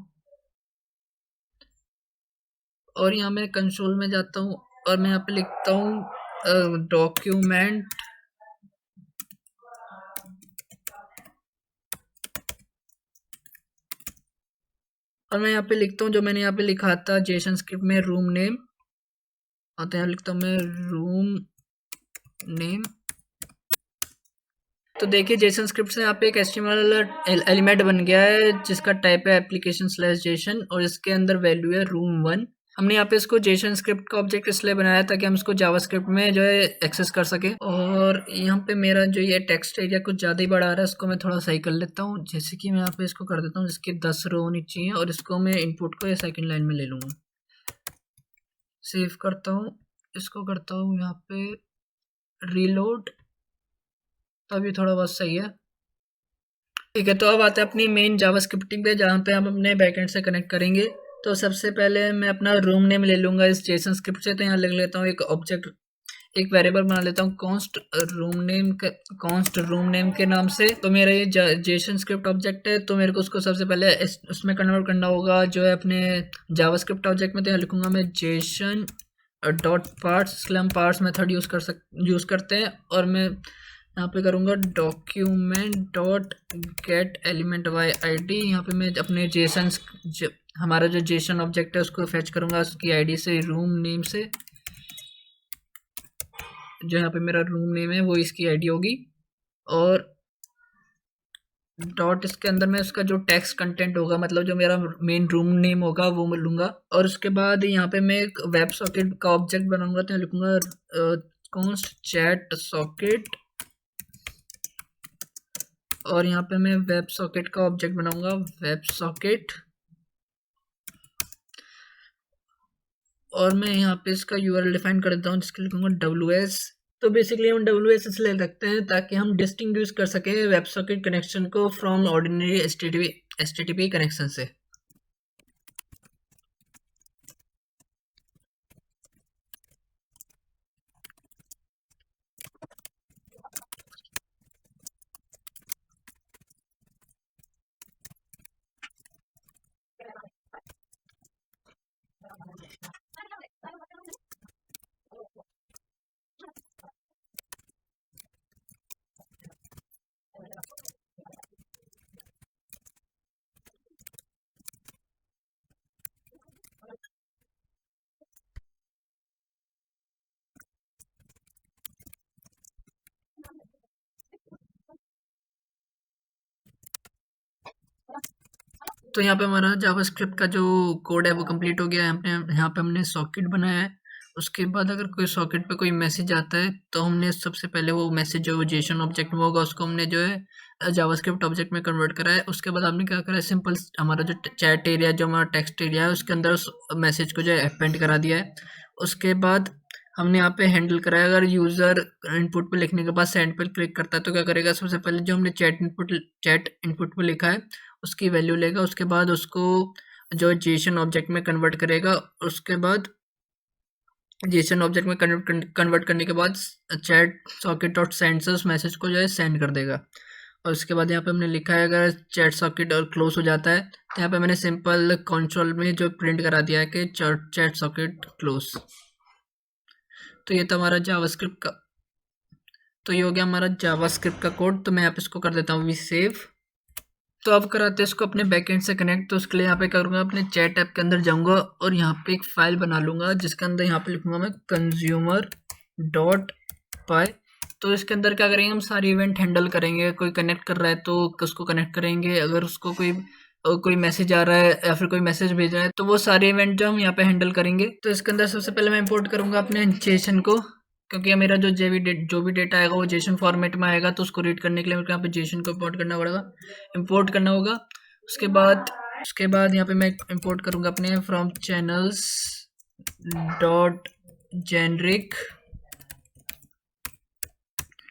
और यहाँ मैं कंसोल में जाता हूँ और मैं यहाँ पे लिखता हूँ डॉक्यूमेंट और मैं यहाँ पे लिखता हूँ जो मैंने यहाँ पे लिखा था जेसन स्क्रिप्ट में रूम नेम, और तो यहाँ लिखता हूँ मैं रूम नेम। तो देखिए जेसन स्क्रिप्ट से यहाँ पे एक HTML एलिमेंट बन गया है जिसका टाइप है application/जेसन और इसके अंदर वैल्यू है room1। हमने यहाँ पे इसको जेसन स्क्रिप्ट का ऑब्जेक्ट इसलिए बनाया ताकि हम इसको जावास्क्रिप्ट में जो है एक्सेस कर सके। और यहाँ पे मेरा जो ये टेक्स्ट एरिया कुछ ज़्यादा ही बड़ा आ रहा है, इसको मैं थोड़ा सही कर लेता हूँ। जैसे कि मैं यहाँ पे इसको कर देता हूँ जिसकी 10 रो होनी चाहिए, और इसको मैं इनपुट को ये सेकेंड लाइन में ले लूँगा। सेव करता हूँ, इसको करता हूँ यहाँ पे रीलोड, तो अभी थोड़ा बहुत सही है। ठीक है, तो अब आते हैं अपनी मेन जावास्क्रिप्टिंग पे, जहाँ पे हम अपने बैकएंड से कनेक्ट करेंगे। तो सबसे पहले मैं अपना रूम नेम ले लूँगा इस जेसन स्क्रिप्ट से। तो यहाँ लिख लेता हूँ एक वेरिएबल बना लेता हूँ कॉन्स्ट रूम नेम के नाम से। तो मेरा ये जेसन स्क्रिप्ट ऑब्जेक्ट है, तो मेरे को उसको सबसे पहले उसमें कन्वर्ट करना होगा जो है अपने जावास्क्रिप्ट ऑब्जेक्ट में। तो यहाँ लिखूँगा मैं जेसन डॉट पार्ट्स, इसलिए हम पार्ट्स मेथड यूज़ करते हैं। और मैं यहाँ पे करूँगा document dot get element Y I D. यहाँ पे मैं अपने हमारा जो जेसन ऑब्जेक्ट है उसको फेच करूँगा उसकी आईडी से, रूम नेम से। जो यहाँ पे मेरा रूम नेम है वो इसकी आईडी होगी, और डॉट इसके अंदर मैं उसका जो टेक्स्ट कंटेंट होगा, मतलब जो मेरा मेन रूम नेम होगा वो मैं लूँगा। और उसके बाद यहाँ पे मैं एक वेब सॉकेट का ऑब्जेक्ट बनाऊंगा। तो लिखूँगा कॉन्स्ट चैट सॉकेट, और यहाँ पे मैं वेब सॉकेट का ऑब्जेक्ट बनाऊंगा वेब सॉकेट। और मैं यहाँ पे इसका URL डिफाइन कर देता हूँ जिसके लिखूंगा WS। तो बेसिकली हम WS इसलिए रखते हैं ताकि हम डिस्टिंग्विश कर सकें वेब सॉकेट कनेक्शन को फ्रॉम ऑर्डिनरी HTTP कनेक्शन से। तो यहाँ पे हमारा जावास्क्रिप्ट का जो कोड है वो कंप्लीट हो गया है। यहाँ पे हमने सॉकेट बनाया है। उसके बाद अगर कोई सॉकेट पे कोई मैसेज आता है तो हमने सबसे पहले वो मैसेज जो जेसन ऑब्जेक्ट में होगा उसको हमने जो है जावास्क्रिप्ट ऑब्जेक्ट में कन्वर्ट करा है। उसके बाद हमने क्या करा है, सिंपल हमारा जो चैट एरिया, जो हमारा टेक्स्ट एरिया है उसके अंदर उस मैसेज को जो है अपेंड करा दिया है। उसके बाद हमने यहाँ पे हैंडल करा है, अगर यूज़र इनपुट पे लिखने के बाद सेंड पर क्लिक करता है तो क्या करेगा, सबसे पहले जो हमने चैट इनपुट पे लिखा है उसकी वैल्यू लेगा। उसके बाद उसको जो जेसन ऑब्जेक्ट में कन्वर्ट करेगा। उसके बाद जेसन ऑब्जेक्ट में कन्वर्ट करने के बाद चैट सॉकेट डॉट सेंड से उस मैसेज को जो है सेंड कर देगा। और उसके बाद यहाँ पे हमने लिखा है अगर चैट सॉकेट और क्लोज हो जाता है तो यहाँ पे मैंने सिंपल कंसोल में जो प्रिंट करा दिया है कि चैट सॉकेट क्लोज। तो ये तो हमारा जावास्क्रिप्ट का, तो ये हो गया हमारा जावास्क्रिप्ट का कोड। तो मैं यहाँ पे इसको कर देता हूँ वी सेव। तो अब कराते हैं इसको अपने बैकएंड से कनेक्ट। तो उसके लिए यहाँ पे करूँगा अपने चैट ऐप के अंदर जाऊँगा और यहाँ पे एक फाइल बना लूँगा जिसके अंदर यहाँ पे लिखूँगा मैं consumer.py। तो इसके अंदर क्या करेंगे, हम सारे इवेंट हैंडल करेंगे। कोई कनेक्ट कर रहा है तो उसको कनेक्ट करेंगे, अगर उसको कोई मैसेज आ रहा है या फिर कोई मैसेज भेज रहा है तो वो सारे इवेंट जो हम यहाँ पे हैंडल करेंगे। तो इसके अंदर सबसे पहले मैं इंपोर्ट करूंगा अपने जेसन को, क्योंकि मेरा जो भी डेटा आएगा वो जेसन फॉर्मेट में आएगा, तो उसको रीड करने के लिए मेरे को यहाँ पे जेसन को इंपोर्ट करना पड़ेगा, इंपोर्ट करना होगा। उसके बाद यहाँ पे मैं इंपोर्ट करूंगा अपने from channels dot generic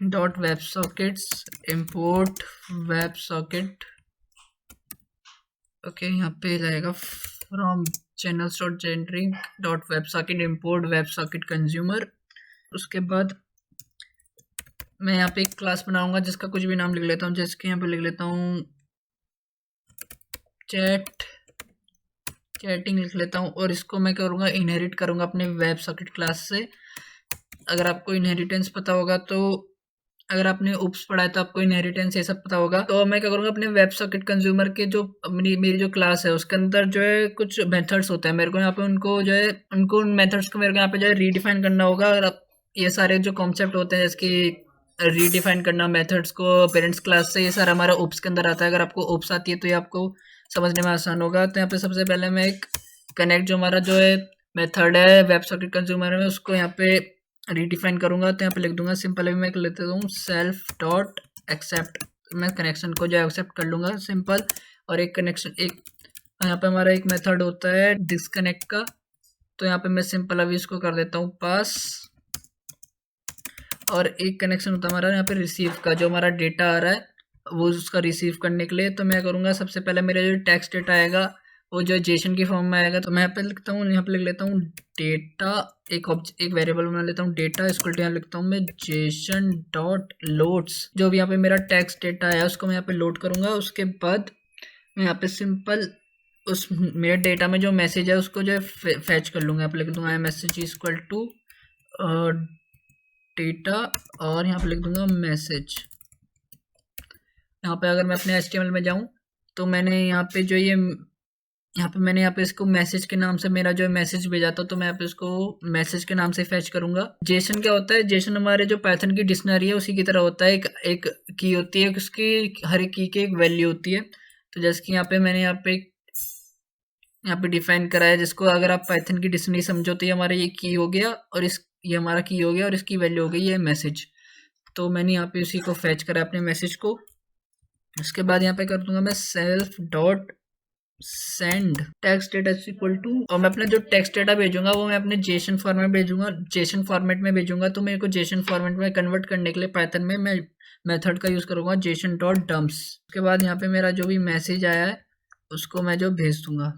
dot web sockets import web socket. Okay, यहाँ पे जाएगा from channels dot generic dot web socket import web socket consumer. उसके बाद मैं यहाँ पे एक क्लास बनाऊंगा जिसका कुछ भी नाम लिख लेता हूँ, जैसे कि यहाँ पे लिख लेता हूँ चैटिंग लिख लेता हूँ, और इसको मैं करूँगा इनहेरिट करूँगा अपने वेब सॉकेट क्लास से। अगर आपको इनहेरिटेंस पता होगा तो, अगर आपने उप्स पढ़ा है तो आपको इनहेरिटेंस ये सब पता होगा। तो मैं क्या करूँगा, अपने वेब सॉकेट कंज्यूमर के जो मेरी जो क्लास है उसके अंदर जो है कुछ मेथड्स होते हैं, मेरे को यहाँ पे उन मेथड्स को मेरे को यहाँ पे जो है रीडिफाइन करना होगा। अगर आप ये सारे जो कॉन्सेप्ट होते हैं, जैसे कि रीडिफाइन करना मेथड्स को पेरेंट्स क्लास से, ये सारा हमारा उप्स के अंदर आता है। अगर आपको उप्स आती है तो ये आपको समझने में आसान होगा। तो यहाँ पे सबसे पहले मैं एक कनेक्ट जो हमारा जो है मेथड है वेब सॉकेट कंज्यूमर में, उसको यहाँ पे रीडिफाइन करूंगा। तो यहाँ पे लिख दूंगा सिंपल, अभी मैं लेता हूँ सेल्फ डॉट एक्सेप्ट, मैं कनेक्शन को जो है एक्सेप्ट कर लूंगा सिंपल। और एक यहाँ पे हमारा एक मेथड होता है डिस्कनेक्ट का, तो यहाँ पे मैं सिंपल अभी इसको कर देता हूँ पास। और एक कनेक्शन होता है हमारा यहाँ पे रिसीव का, जो हमारा डेटा आ रहा है वो उसका रिसीव करने के लिए। तो मैं करूँगा सबसे पहले मेरा जो टेक्स्ट डेटा आएगा वो जो जेसन की फॉर्म में आएगा, तो मैं यहाँ पे लिखता हूँ, यहाँ पे लिख लेता हूँ डेटा, एक वेरिएबल बना लेता हूँ डेटा, इसको यहाँ लिखता हूँ मैं जेसन डॉट लोड्स। जो भी यहाँ पे मेरा टेक्स्ट डेटा है उसको मैं यहाँ पे लोड करूँगा। उसके बाद मैं यहाँ पे सिंपल उस मेरे डेटा में जो मैसेज है उसको जो है फैच कर लूँगा। यहाँ पे लिख दूँगा मैसेज इक्वल टू डेटा, और यहाँ पे लिख दूँगा मैसेज। यहाँ पे अगर मैं अपने HTML में जाऊँ तो मैंने यहाँ पे जो मैंने यहाँ पे इसको मैसेज के नाम से मेरा जो मैसेज भेजा था, तो मैं यहाँ पे इसको मैसेज के नाम से फैच करूंगा। जेसन क्या होता है, जेसन हमारे जो पाइथन की डिक्शनरी है उसी की तरह होता है। एक की होती है, उसकी हर एक की एक वैल्यू होती है। तो जैसे कि यहाँ पे मैंने यहाँ पे डिफाइन करा है, जिसको अगर आप पाइथन की डिक्शनरी समझो तो ये हमारा ये की हो गया, और ये हमारा की हो गया, और इसकी वैल्यू हो गई ये मैसेज। तो मैंने यहाँ पे उसी को फैच करा अपने मैसेज को। उसके बाद यहाँ पे कर दूंगा मैं self dot send text data equal to, और मैं अपना जो टेक्स्ट डेटा भेजूंगा वो मैं अपने जेसन फॉर्मेट भेजूंगा, जेसन फॉर्मेट में भेजूंगा। तो मेरे को जेसन फॉर्मेट में कन्वर्ट करने के लिए पाइथन में मैं मेथड का यूज करूंगा जेसन डॉट डम्प्स। उसके बाद यहाँ पे मेरा जो भी मैसेज आया है उसको मैं जो भेज दूंगा,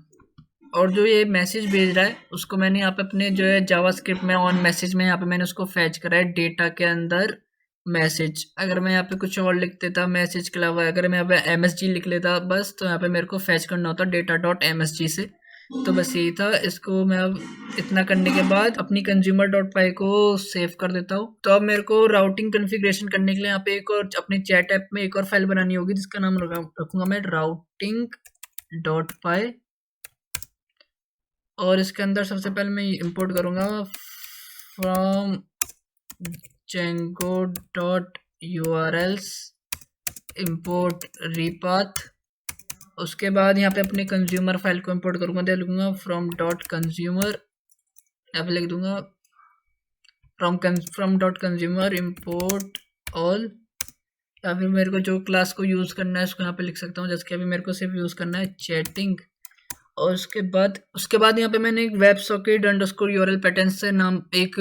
और जो ये मैसेज भेज रहा है उसको मैंने यहाँ पे अपने जो है जावास्क्रिप्ट में ऑन मैसेज में यहाँ पे मैंने उसको फैच करा है डेटा के अंदर मैसेज। अगर मैं यहाँ पे कुछ और लिख देता मैसेज के अलावा, अगर मैं यहाँ पे MSG लिख लेता बस, तो यहाँ पे मेरे को फैच करना होता डेटा डॉट MSG से। तो बस यही था। इसको मैं अब इतना करने के बाद अपनी कंज्यूमर डॉट पाई को सेव कर देता हूँ। तो अब मेरे को राउटिंग कॉन्फ़िगरेशन करने के लिए यहाँ पे एक और अपनी चैट ऐप में एक और फाइल बनानी होगी, जिसका नाम रखूंगा मैं राउटिंग डॉट पाई। और इसके अंदर सबसे पहले मैं इंपोर्ट करूंगा फ्रॉम django.urls import repath। उसके बाद यहाँ पे अपने कंज्यूमर फाइल को इंपोर्ट करूंगा, दे लिखूंगा फ्रॉम डॉट कंज्यूमर, यहाँ पे लिख दूंगा from dot consumer import all, या फिर मेरे को जो क्लास को यूज करना है उसको यहाँ पे लिख सकता हूँ, जैसे कि अभी मेरे को सिर्फ यूज करना है चैटिंग। और उसके बाद यहाँ पे मैंने एक web socket underscore URL pattern से नाम एक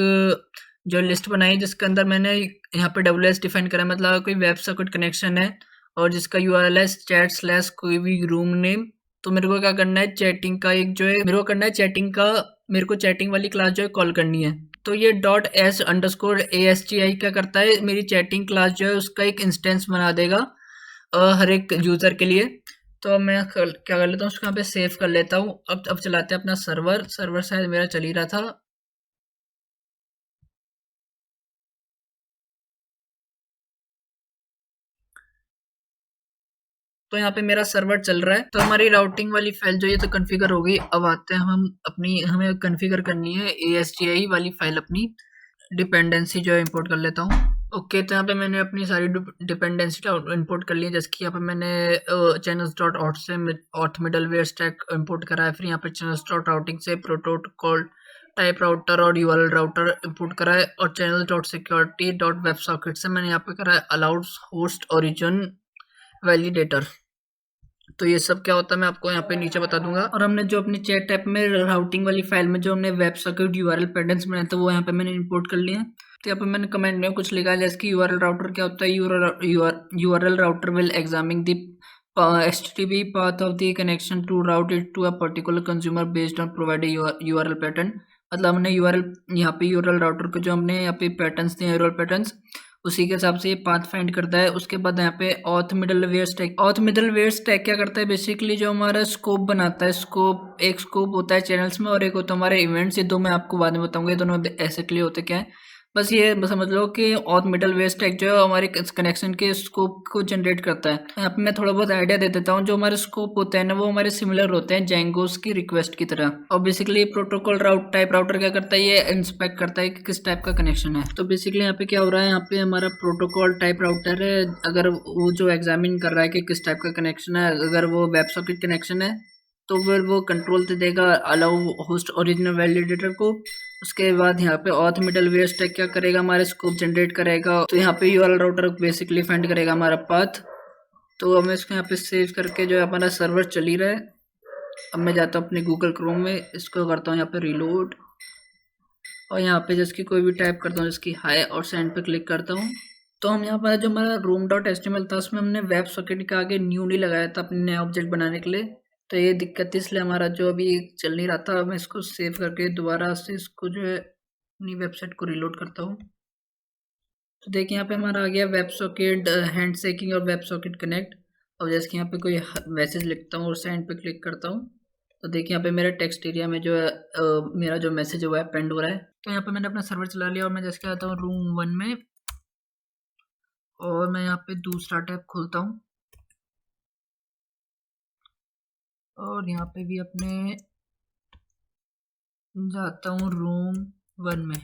जो लिस्ट बनाई, जिसके अंदर मैंने यहाँ पे WS डिफाइन करा, मतलब कोई वेब सॉकेट कनेक्शन है और जिसका URL है chat/ कोई भी रूम नेम। तो मेरे को क्या करना है, चैटिंग का एक जो है मेरे को करना है मेरे को चैटिंग वाली क्लास जो है कॉल करनी है। तो ये .s_ASGI क्या करता है, मेरी चैटिंग क्लास जो है उसका एक इंस्टेंस बना देगा हर एक यूजर के लिए। तो मैं क्या कर लेता हूँ, उसको यहाँ पे सेव कर लेता हूँ। अब चलाते हैं अपना सर्वर शायद मेरा चल ही रहा था। तो यहाँ पे मेरा सर्वर चल रहा है। तो हमारी राउटिंग वाली फाइल जो ये तो कॉन्फ़िगर हो गई। अब आते हैं हमें कॉन्फ़िगर करनी है ASGI वाली फाइल, अपनी डिपेंडेंसी जो है इंपोर्ट कर लेता हूँ। ओके, तो यहाँ पे मैंने अपनी सारी डिपेंडेंसी इंपोर्ट कर ली है। जैसे कि यहाँ पे मैंने चैनल्स डॉट ऑट से ऑथ मिडलवेयर स्टैक इंपोर्ट करा है। फिर यहाँ पे चैनल्स डॉट राउटिंग से प्रोटोकॉल टाइप राउटर और यूआरएल राउटर इंपोर्ट करा है। और channel dot security dot web socket से मैंने यहाँ पे करा है अलाउड होस्ट ओरिजिन वैलिडेटर। तो ये सब क्या होता है मैं आपको यहाँ पे नीचे बता दूंगा। और हमने जो अपनी चैट ऐप में राउटिंग वाली फाइल में जो हमने वेब सॉकेट यूआरएल पेडेंट्स बनाए थे वो यहाँ पे मैंने इंपोर्ट कर लिए हैं। तो यहाँ पे मैंने कमेंट में कुछ लिखा है जैसे कि यूआरएल राउटर क्या होता है। URL router will examine the HTTP path of the connection to route it to a particular consumer based on provided URL pattern। मतलब हमने यूआरएल यहाँ पे यूआरएल राउटर के जो हमने यहाँ पे पैटर्न्स दिए यूआरएल पैटर्न्स उसी के हिसाब से ये पाथ फाइंड करता है। उसके बाद यहाँ पे ऑथ मिडलवेयर स्टैक क्या करता है बेसिकली जो हमारा स्कोप बनाता है। एक स्कोप होता है चैनल्स में और एक होता है हमारे इवेंट्स। ये दो मैं आपको बाद में बताऊंगा ये दोनों ऐसे क्लियर होते क्या है। बस ये समझ लो कि ऑथ मिडलवेयर स्टैक जो है हमारे कनेक्शन के स्कोप को जनरेट करता है। यहाँ पे मैं थोड़ा बहुत आइडिया दे देता हूँ। जो हमारे स्कोप होते हैं ना वो हमारे सिमिलर होते हैं जैंगोस की रिक्वेस्ट की तरह। और बेसिकली प्रोटोकॉल टाइप राउटर क्या करता है ये इंस्पेक्ट करता है कि किस टाइप का कनेक्शन है। तो बेसिकली यहाँ पे क्या हो रहा है यहाँ पे हमारा प्रोटोकॉल टाइप राउटर है। अगर वो जो एग्जामिन कर रहा है कि किस टाइप का कनेक्शन है, अगर वो वेब सॉकेट कनेक्शन है तो फिर वो कंट्रोल दे देगा अलाउ होस्ट ओरिजिनल वैलिडेटर को। उसके बाद यहाँ पे ऑथ मिडलवेयर स्टैक क्या करेगा हमारे स्कोप जनरेट करेगा। तो यहाँ पे यूआरएल राउटर बेसिकली फाइंड करेगा हमारा पाथ। तो हमें इसको यहाँ पे सेव करके जो है हमारा सर्वर चल ही रहा है। अब मैं जाता हूँ अपने गूगल क्रोम में, इसको करता हूँ यहाँ पे रिलोड और यहाँ पे जिसकी कोई भी टाइप करता हूँ जिसकी हाई और सेंड पे क्लिक करता हूँ। तो हम यहाँ पर जो हमारा room.html था उसमें हमने वेब सॉकेट के आगे न्यू नहीं लगाया था अपने नया ऑब्जेक्ट बनाने के लिए। तो ये दिक्कत थी इसलिए हमारा जो अभी चल नहीं रहा था। मैं इसको सेव करके दोबारा से इसको जो है अपनी वेबसाइट को रिलोड करता हूँ। तो देखिए यहाँ पे हमारा आ गया वेब सॉकेट हैंड शेकिंग और वेब सॉकेट कनेक्ट। और जैसे कि यहाँ पे कोई मैसेज लिखता हूँ और सेंड पे क्लिक करता हूँ तो देखिए यहाँ पे मेरे टेक्स्ट एरिया में जो है मेरा जो मैसेज है वो पेंड हो रहा है। तो यहाँ पे मैंने अपना सर्वर चला लिया और मैं जैसे आता हूँ रूम 1 में और मैं यहाँ पे दूसरा टैब खोलता हूँ और यहाँ पे भी अपने जाता हूँ रूम 1 में।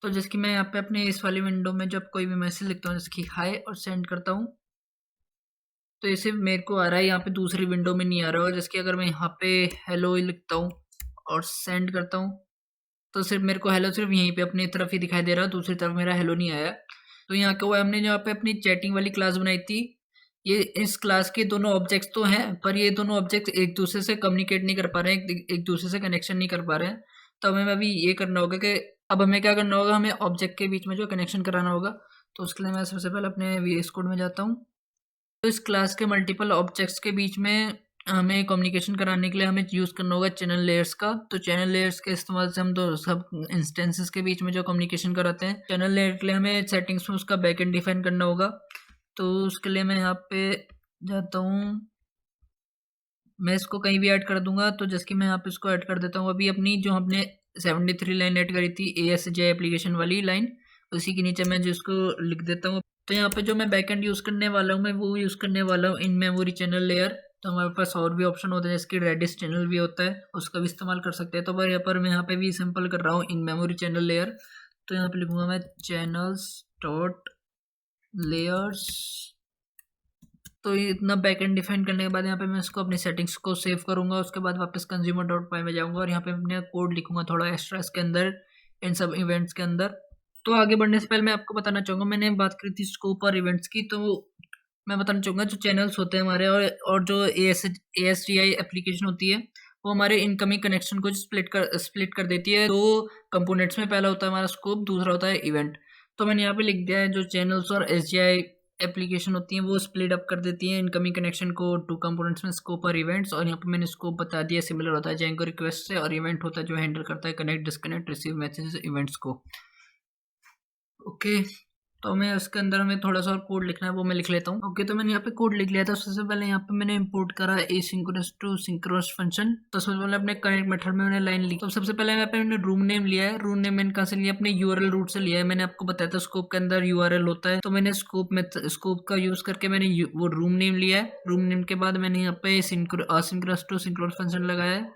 तो जैसे कि मैं यहाँ पे अपने इस वाली विंडो में जब कोई भी मैसेज लिखता हूँ जैसे कि हाय और सेंड करता हूँ तो ये सिर्फ मेरे को आ रहा है, यहाँ पे दूसरी विंडो में नहीं आ रहा होगा। जैसे कि अगर मैं यहाँ पे हेलो लिखता हूँ और सेंड करता हूँ तो सिर्फ मेरे को हेलो सिर्फ यहीं पे अपनी तरफ ही दिखाई दे रहा है, दूसरी तरफ मेरा हेलो नहीं आया। तो यहाँ क्या हुआ हमने यहाँ पे अपनी चैटिंग वाली क्लास बनाई थी। ये इस क्लास के दोनों ऑब्जेक्ट्स तो हैं पर ये दोनों ऑब्जेक्ट्स एक दूसरे से कम्युनिकेट नहीं कर पा रहे हैं, एक दूसरे से कनेक्शन नहीं कर पा रहे हैं। तो हमें अभी ये करना होगा कि अब हमें क्या करना होगा, हमें ऑब्जेक्ट के बीच में जो कनेक्शन कराना होगा। तो उसके लिए मैं सबसे पहले अपने VS कोड में जाता हूँ। तो इस क्लास के मल्टीपल ऑब्जेक्ट्स के बीच में हमें कम्युनिकेशन कराने के लिए हमें यूज़ करना होगा चैनल लेयर्स का। तो चैनल लेयर्स के इस्तेमाल से हम तो सब इंस्टेंसेस के बीच में जो कम्युनिकेशन कराते हैं चैनल लेयर के लिए हमें सेटिंग्स में उसका बैकएंड डिफाइन करना होगा। तो उसके लिए मैं यहाँ पे जाता हूँ, मैं इसको कहीं भी ऐड कर दूंगा। तो जैसे कि मैं यहाँ पे इसको ऐड कर देता हूँ अभी अपनी जो हमने 73 लाइन ऐड करी थी ASJ एप्लीकेशन वाली लाइन, उसी के नीचे मैं जिसको लिख देता हूँ। तो यहाँ पे जो मैं बैकएंड यूज़ करने वाला हूँ मैं वो यूज़ करने वाला हूँ इन मेमोरी चैनल लेयर। तो हमारे पास और भी ऑप्शन होते हैं जैसे कि रेडिस चैनल भी होता है, उसका भी इस्तेमाल कर सकते हैं। तो पर यहाँ पर मैं यहाँ पे भी सिंपल कर रहा हूँ इन मेमोरी चैनल लेयर। तो यहाँ पे लिखूंगा मैं चैनल्स डॉट लेयर्स। तो ये इतना बैकएंड डिफाइन करने के बाद यहाँ पे मैं इसको अपनी सेटिंग्स को सेव करूंगा। उसके बाद वापस consumer.py में जाऊंगा और यहाँ पे अपने कोड लिखूंगा थोड़ा एक्स्ट्रा इसके अंदर इन सब इवेंट्स के अंदर। तो आगे बढ़ने से पहले मैं आपको बताना चाहूँगा, मैंने बात करी थी स्कोप और इवेंट्स की, तो मैं बताना चाहूँगा जो चैनल्स होते हैं हमारे और जो ASGI एप्लीकेशन होती है वो हमारे इनकमिंग कनेक्शन को स्प्लिट कर देती है। दो कंपोनेंट्स में, पहला होता है हमारा स्कोप, दूसरा होता है इवेंट। तो मैंने यहाँ पे लिख दिया है जो चैनल्स और SGI एप्लीकेशन होती हैं वो स्प्लिट अप कर देती हैं इनकमिंग कनेक्शन को 2 कंपोनेंट्स में, स्कोप और इवेंट्स। और यहाँ पे मैंने स्कोप बता दिया सिमिलर होता है जेंगो रिक्वेस्ट से, और इवेंट होता है जो हैंडल करता है connect disconnect receive messages events को। ओके, तो मैं उसके अंदर हमें थोड़ा सा और कोड लिखना है वो मैं लिख लेता हूँ। ओके, तो मैंने यहाँ पे कोड लिख लिया था। सबसे पहले यहाँ पे मैंने इंपोर्ट करा एसिंक्रोनस टू सिंक्रोनस फंक्शन। तो सबसे पहले अपने कनेक्ट मेथड में मैंने लाइन लिखी। तो सबसे पहले यहाँ पे मैंने रूम नेम लिया है। रूम नेम मैंने कहाँ से लिया, अपने यूआरएल रूट से लिया है। मैंने आपको बताया था स्कोप के अंदर यूआरएल होता है, तो मैंने स्कोप का यूज करके मैंने वो रूम नेम लिया है। रूम नेम के बाद मैंने यहाँ पे असिंक्रोनस टू सिंक्रोनस फंक्शन लगाया है,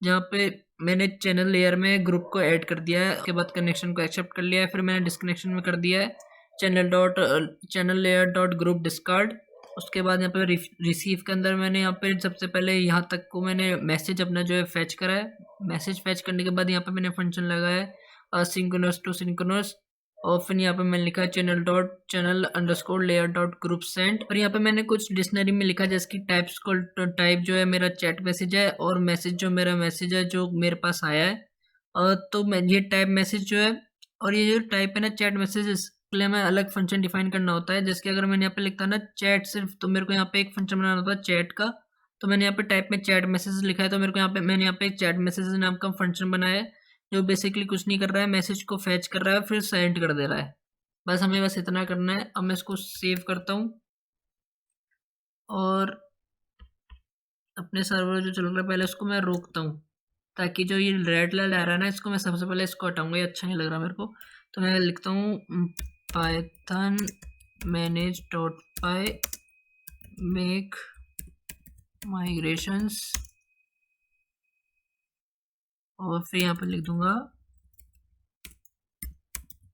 जहाँ पे मैंने चैनल लेयर में ग्रुप को ऐड कर दिया है, उसके बाद कनेक्शन को एक्सेप्ट कर लिया है, फिर मैंने डिस्कनेक्शन में कर दिया है channel layer dot group discard. उसके बाद यहाँ पे रिसीव के अंदर मैंने यहाँ पे सबसे पहले यहाँ तक को मैंने मैसेज अपना जो है फैच करा है। मैसेज फैच करने के बाद यहाँ पे मैंने फंक्शन लगाया है सिंक्रोनस टू सिंक्रोनस, और फिर यहाँ पे मैंने लिखा है channel underscore layer dot group send. और यहाँ पे मैंने कुछ डिक्शनरी में लिखा है जैसे कि टाइप जो है मेरा चैट मैसेज है, और मैसेज जो मेरा मैसेज है जो मेरे पास आया है। तो मैं ये टाइप मैसेज जो है और ये जो टाइप है ना चैट मैसेज, इसके लिए मैं अलग फंक्शन डिफाइन करना होता है। जैसे कि अगर मैंने यहाँ पे लिखता है ना चैट सिर्फ, तो मेरे को यहाँ पे एक फंक्शन बनाना होता है चैट का। तो मैंने यहाँ पे टाइप में चैट मैसेज लिखा है, तो मेरे को मैंने यहाँ पे एक चैट मैसेज नाम का फंक्शन बनाया है जो बेसिकली कुछ नहीं कर रहा है, मैसेज को फैच कर रहा है फिर सेंड कर दे रहा है। बस हमें बस इतना करना है। अब मैं इसको सेव करता हूँ और अपने सर्वर जो चल रहा है पहले उसको मैं रोकता हूँ, ताकि जो ये रेड लाइट आ रहा है ना इसको मैं सबसे पहले इसको हटाऊंगा, ये अच्छा नहीं लग रहा मेरे को। तो मैं लिखता हूँ पाइथन मैनेज डॉट पाई मेक माइग्रेशंस, और फिर यहाँ पे लिख दूंगा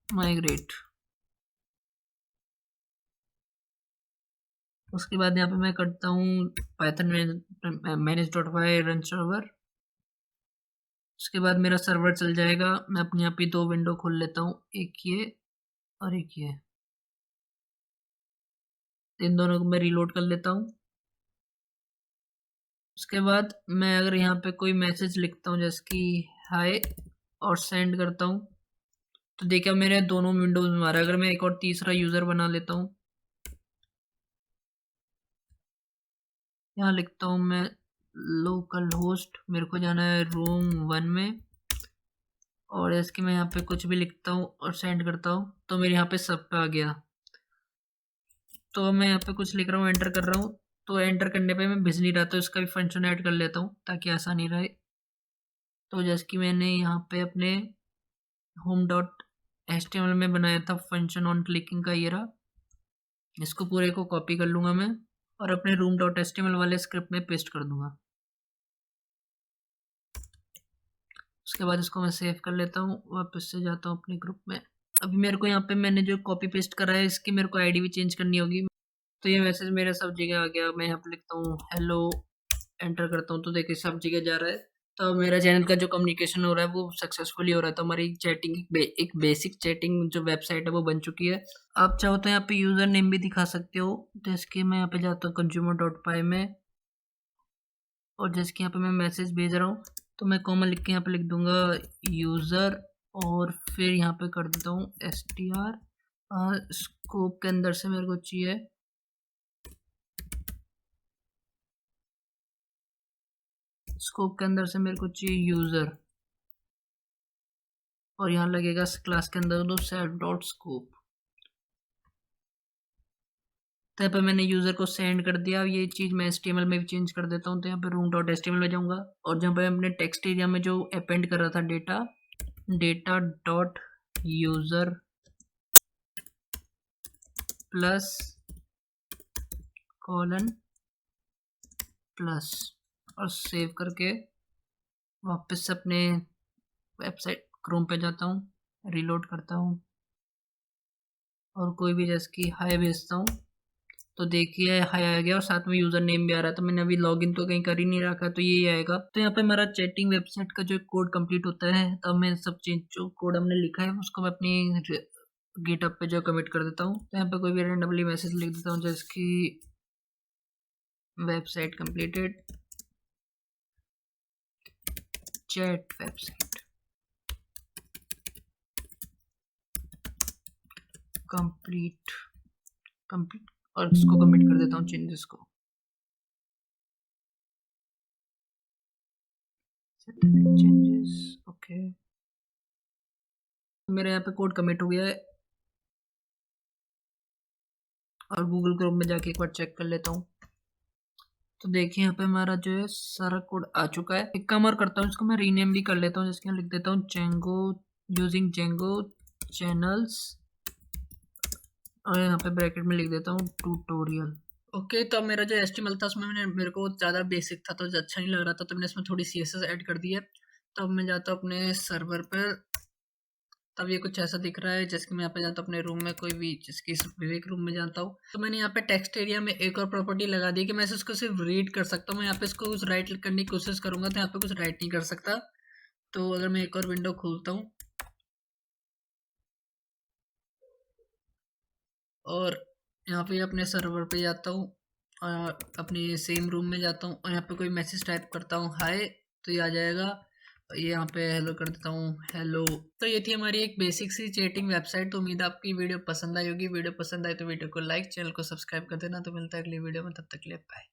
माइग्रेट। उसके बाद यहाँ पे मैं करता हूँ पाइथन मैनेज डॉट पाई रन सर्वर। उसके बाद मेरा सर्वर चल जाएगा। मैं अपने यहाँ पे दो विंडो खोल लेता हूँ, एक ये और एक ये, इन दोनों को मैं रीलोड कर लेता हूँ। उसके बाद मैं अगर यहाँ पे कोई मैसेज लिखता हूँ जैसे कि हाय और सेंड करता हूँ, तो देखिए मेरे दोनों विंडोज में आ रहा है। अगर मैं एक और तीसरा यूज़र बना लेता हूँ, यहाँ लिखता हूँ मैं लोकल होस्ट, मेरे को जाना है रूम 1 में, और इसके मैं यहाँ पे कुछ भी लिखता हूँ और सेंड करता हूँ तो मेरे यहाँ पे सब पे आ गया। तो मैं यहाँ पे कुछ लिख रहा हूँ, एंटर कर रहा हूँ, तो एंटर करने पे मैं भिज नहीं रहा, तो इसका भी फंक्शन ऐड कर लेता हूँ ताकि आसानी रहे। तो जैसे कि मैंने यहाँ पे अपने होम डॉट HTML में बनाया था फंक्शन ऑन क्लिकिंग का, ये रहा। इसको पूरे को कॉपी कर लूँगा मैं और अपने रूम डॉट HTML वाले स्क्रिप्ट में पेस्ट कर दूँगा। उसके बाद इसको मैं सेव कर लेता हूँ, वापस से जाता हूँ अपने ग्रुप में। अभी मेरे को यहाँ पे मैंने जो कॉपी पेस्ट करा है इसकी मेरे को आईडी भी चेंज करनी होगी। तो ये मैसेज मेरे सब जगह आ गया। मैं यहाँ पे लिखता हूँ हेलो, एंटर करता हूँ तो देखिए सब जगह जा रहा है। तो मेरा चैनल का जो कम्युनिकेशन हो रहा है वो सक्सेसफुली हो रहा है। तो हमारी चैटिंग एक बेसिक चैटिंग जो वेबसाइट है वो बन चुकी है। आप चाहो तो यहाँ पे यूज़र नेम भी दिखा सकते हो। जैसे कि मैं यहाँ पे जाता हूँ कंज्यूमर डॉट पाई में, और जैसे कि यहाँ पे मैं मैसेज भेज रहा हूँ तो मैं कॉमा लिख के यहाँ पे लिख दूंगा यूज़र, और फिर यहाँ पे कर देता हूँ str। स्कोप के अंदर से मेरे को चाहिए यूज़र, और यहाँ लगेगा क्लास के अंदर दो सेल्फ डॉट स्कोप। तो यहाँ पे मैंने यूज़र को सेंड कर दिया। ये चीज़ मैं HTML में भी चेंज कर देता हूँ। तो यहाँ पे रूम डॉट HTML में जाऊँगा, और जहाँ पे अपने टेक्स्ट एरिया में जो अपेंड कर रहा था data dot user plus colon plus, और सेव करके वापस से अपने वेबसाइट क्रोम पे जाता हूँ, रीलोड करता हूँ और कोई भी जैसे कि हाय भेजता हूँ। तो देखिए हाय आ गया और साथ में यूज़र नेम भी आ रहा है। तो मैंने अभी लॉगिन तो कहीं कर ही नहीं रखा, तो यही आएगा। तो यहाँ पे हमारा चैटिंग वेबसाइट का जो कोड कंप्लीट होता है, तब मैं सब चीज़ जो कोड हमने लिखा है उसको मैं अपनी गिटहब पे जो कमिट कर देता हूँ। तो यहाँ पे कोई भी रैंडमली मैसेज लिख देता हूँ जैसे कि website completed, chat website complete, और इसको कमिट कर देता हूँ चेंजेस को। चेंजेस ओके, मेरे यहाँ पे कोड कमिट हो गया है, और गूगल क्रोम में जाके एक बार चेक कर लेता हूँ। तो देखिए यहाँ पे हमारा जो है सारा कोड आ चुका है। एक काम और करता हूँ, इसको मैं रीनेम भी कर लेता हूँ, जिसके लिख देता हूँ जेंगो यूजिंग जेंगो चैनल्स, और यहाँ पे ब्रैकेट में लिख देता हूँ ट्यूटोरियल। ओके, तो मेरा जो HTML था उसमें मेरे को ज़्यादा बेसिक था तो अच्छा नहीं लग रहा था, तो मैंने इसमें थोड़ी CSS ऐड कर दी है। तब मैं जाता हूँ अपने सर्वर पर। तब ये कुछ ऐसा दिख रहा है, जैसे कि मैं यहाँ पे जाता हूँ अपने रूम में, कोई भी जैसे कि इस विवेक रूम में जाता हूँ। तो मैंने यहाँ पे टेक्स्ट एरिया में एक और प्रॉपर्टी लगा दी कि मैं इसको सिर्फ रीड कर सकता हूँ। मैं यहाँ पे इसको कुछ राइट करने की कोशिश करूंगा तो यहाँ पे कुछ राइट नहीं कर सकता। तो अगर मैं एक और विंडो खोलता हूँ और यहाँ पे अपने सर्वर पे जाता हूँ, अपने सेम रूम में जाता हूँ और यहाँ पे कोई मैसेज टाइप करता हूँ हाय, तो ये आ जाएगा। ये यहाँ पे हेलो कर देता हूँ, हेलो। तो ये थी हमारी एक बेसिक सी चैटिंग वेबसाइट। तो उम्मीद है आपकी वीडियो पसंद आई होगी। वीडियो पसंद आई तो वीडियो को लाइक, चैनल को सब्सक्राइब कर देना। तो मिलता है अगली वीडियो में, तब तक के लिए बाय।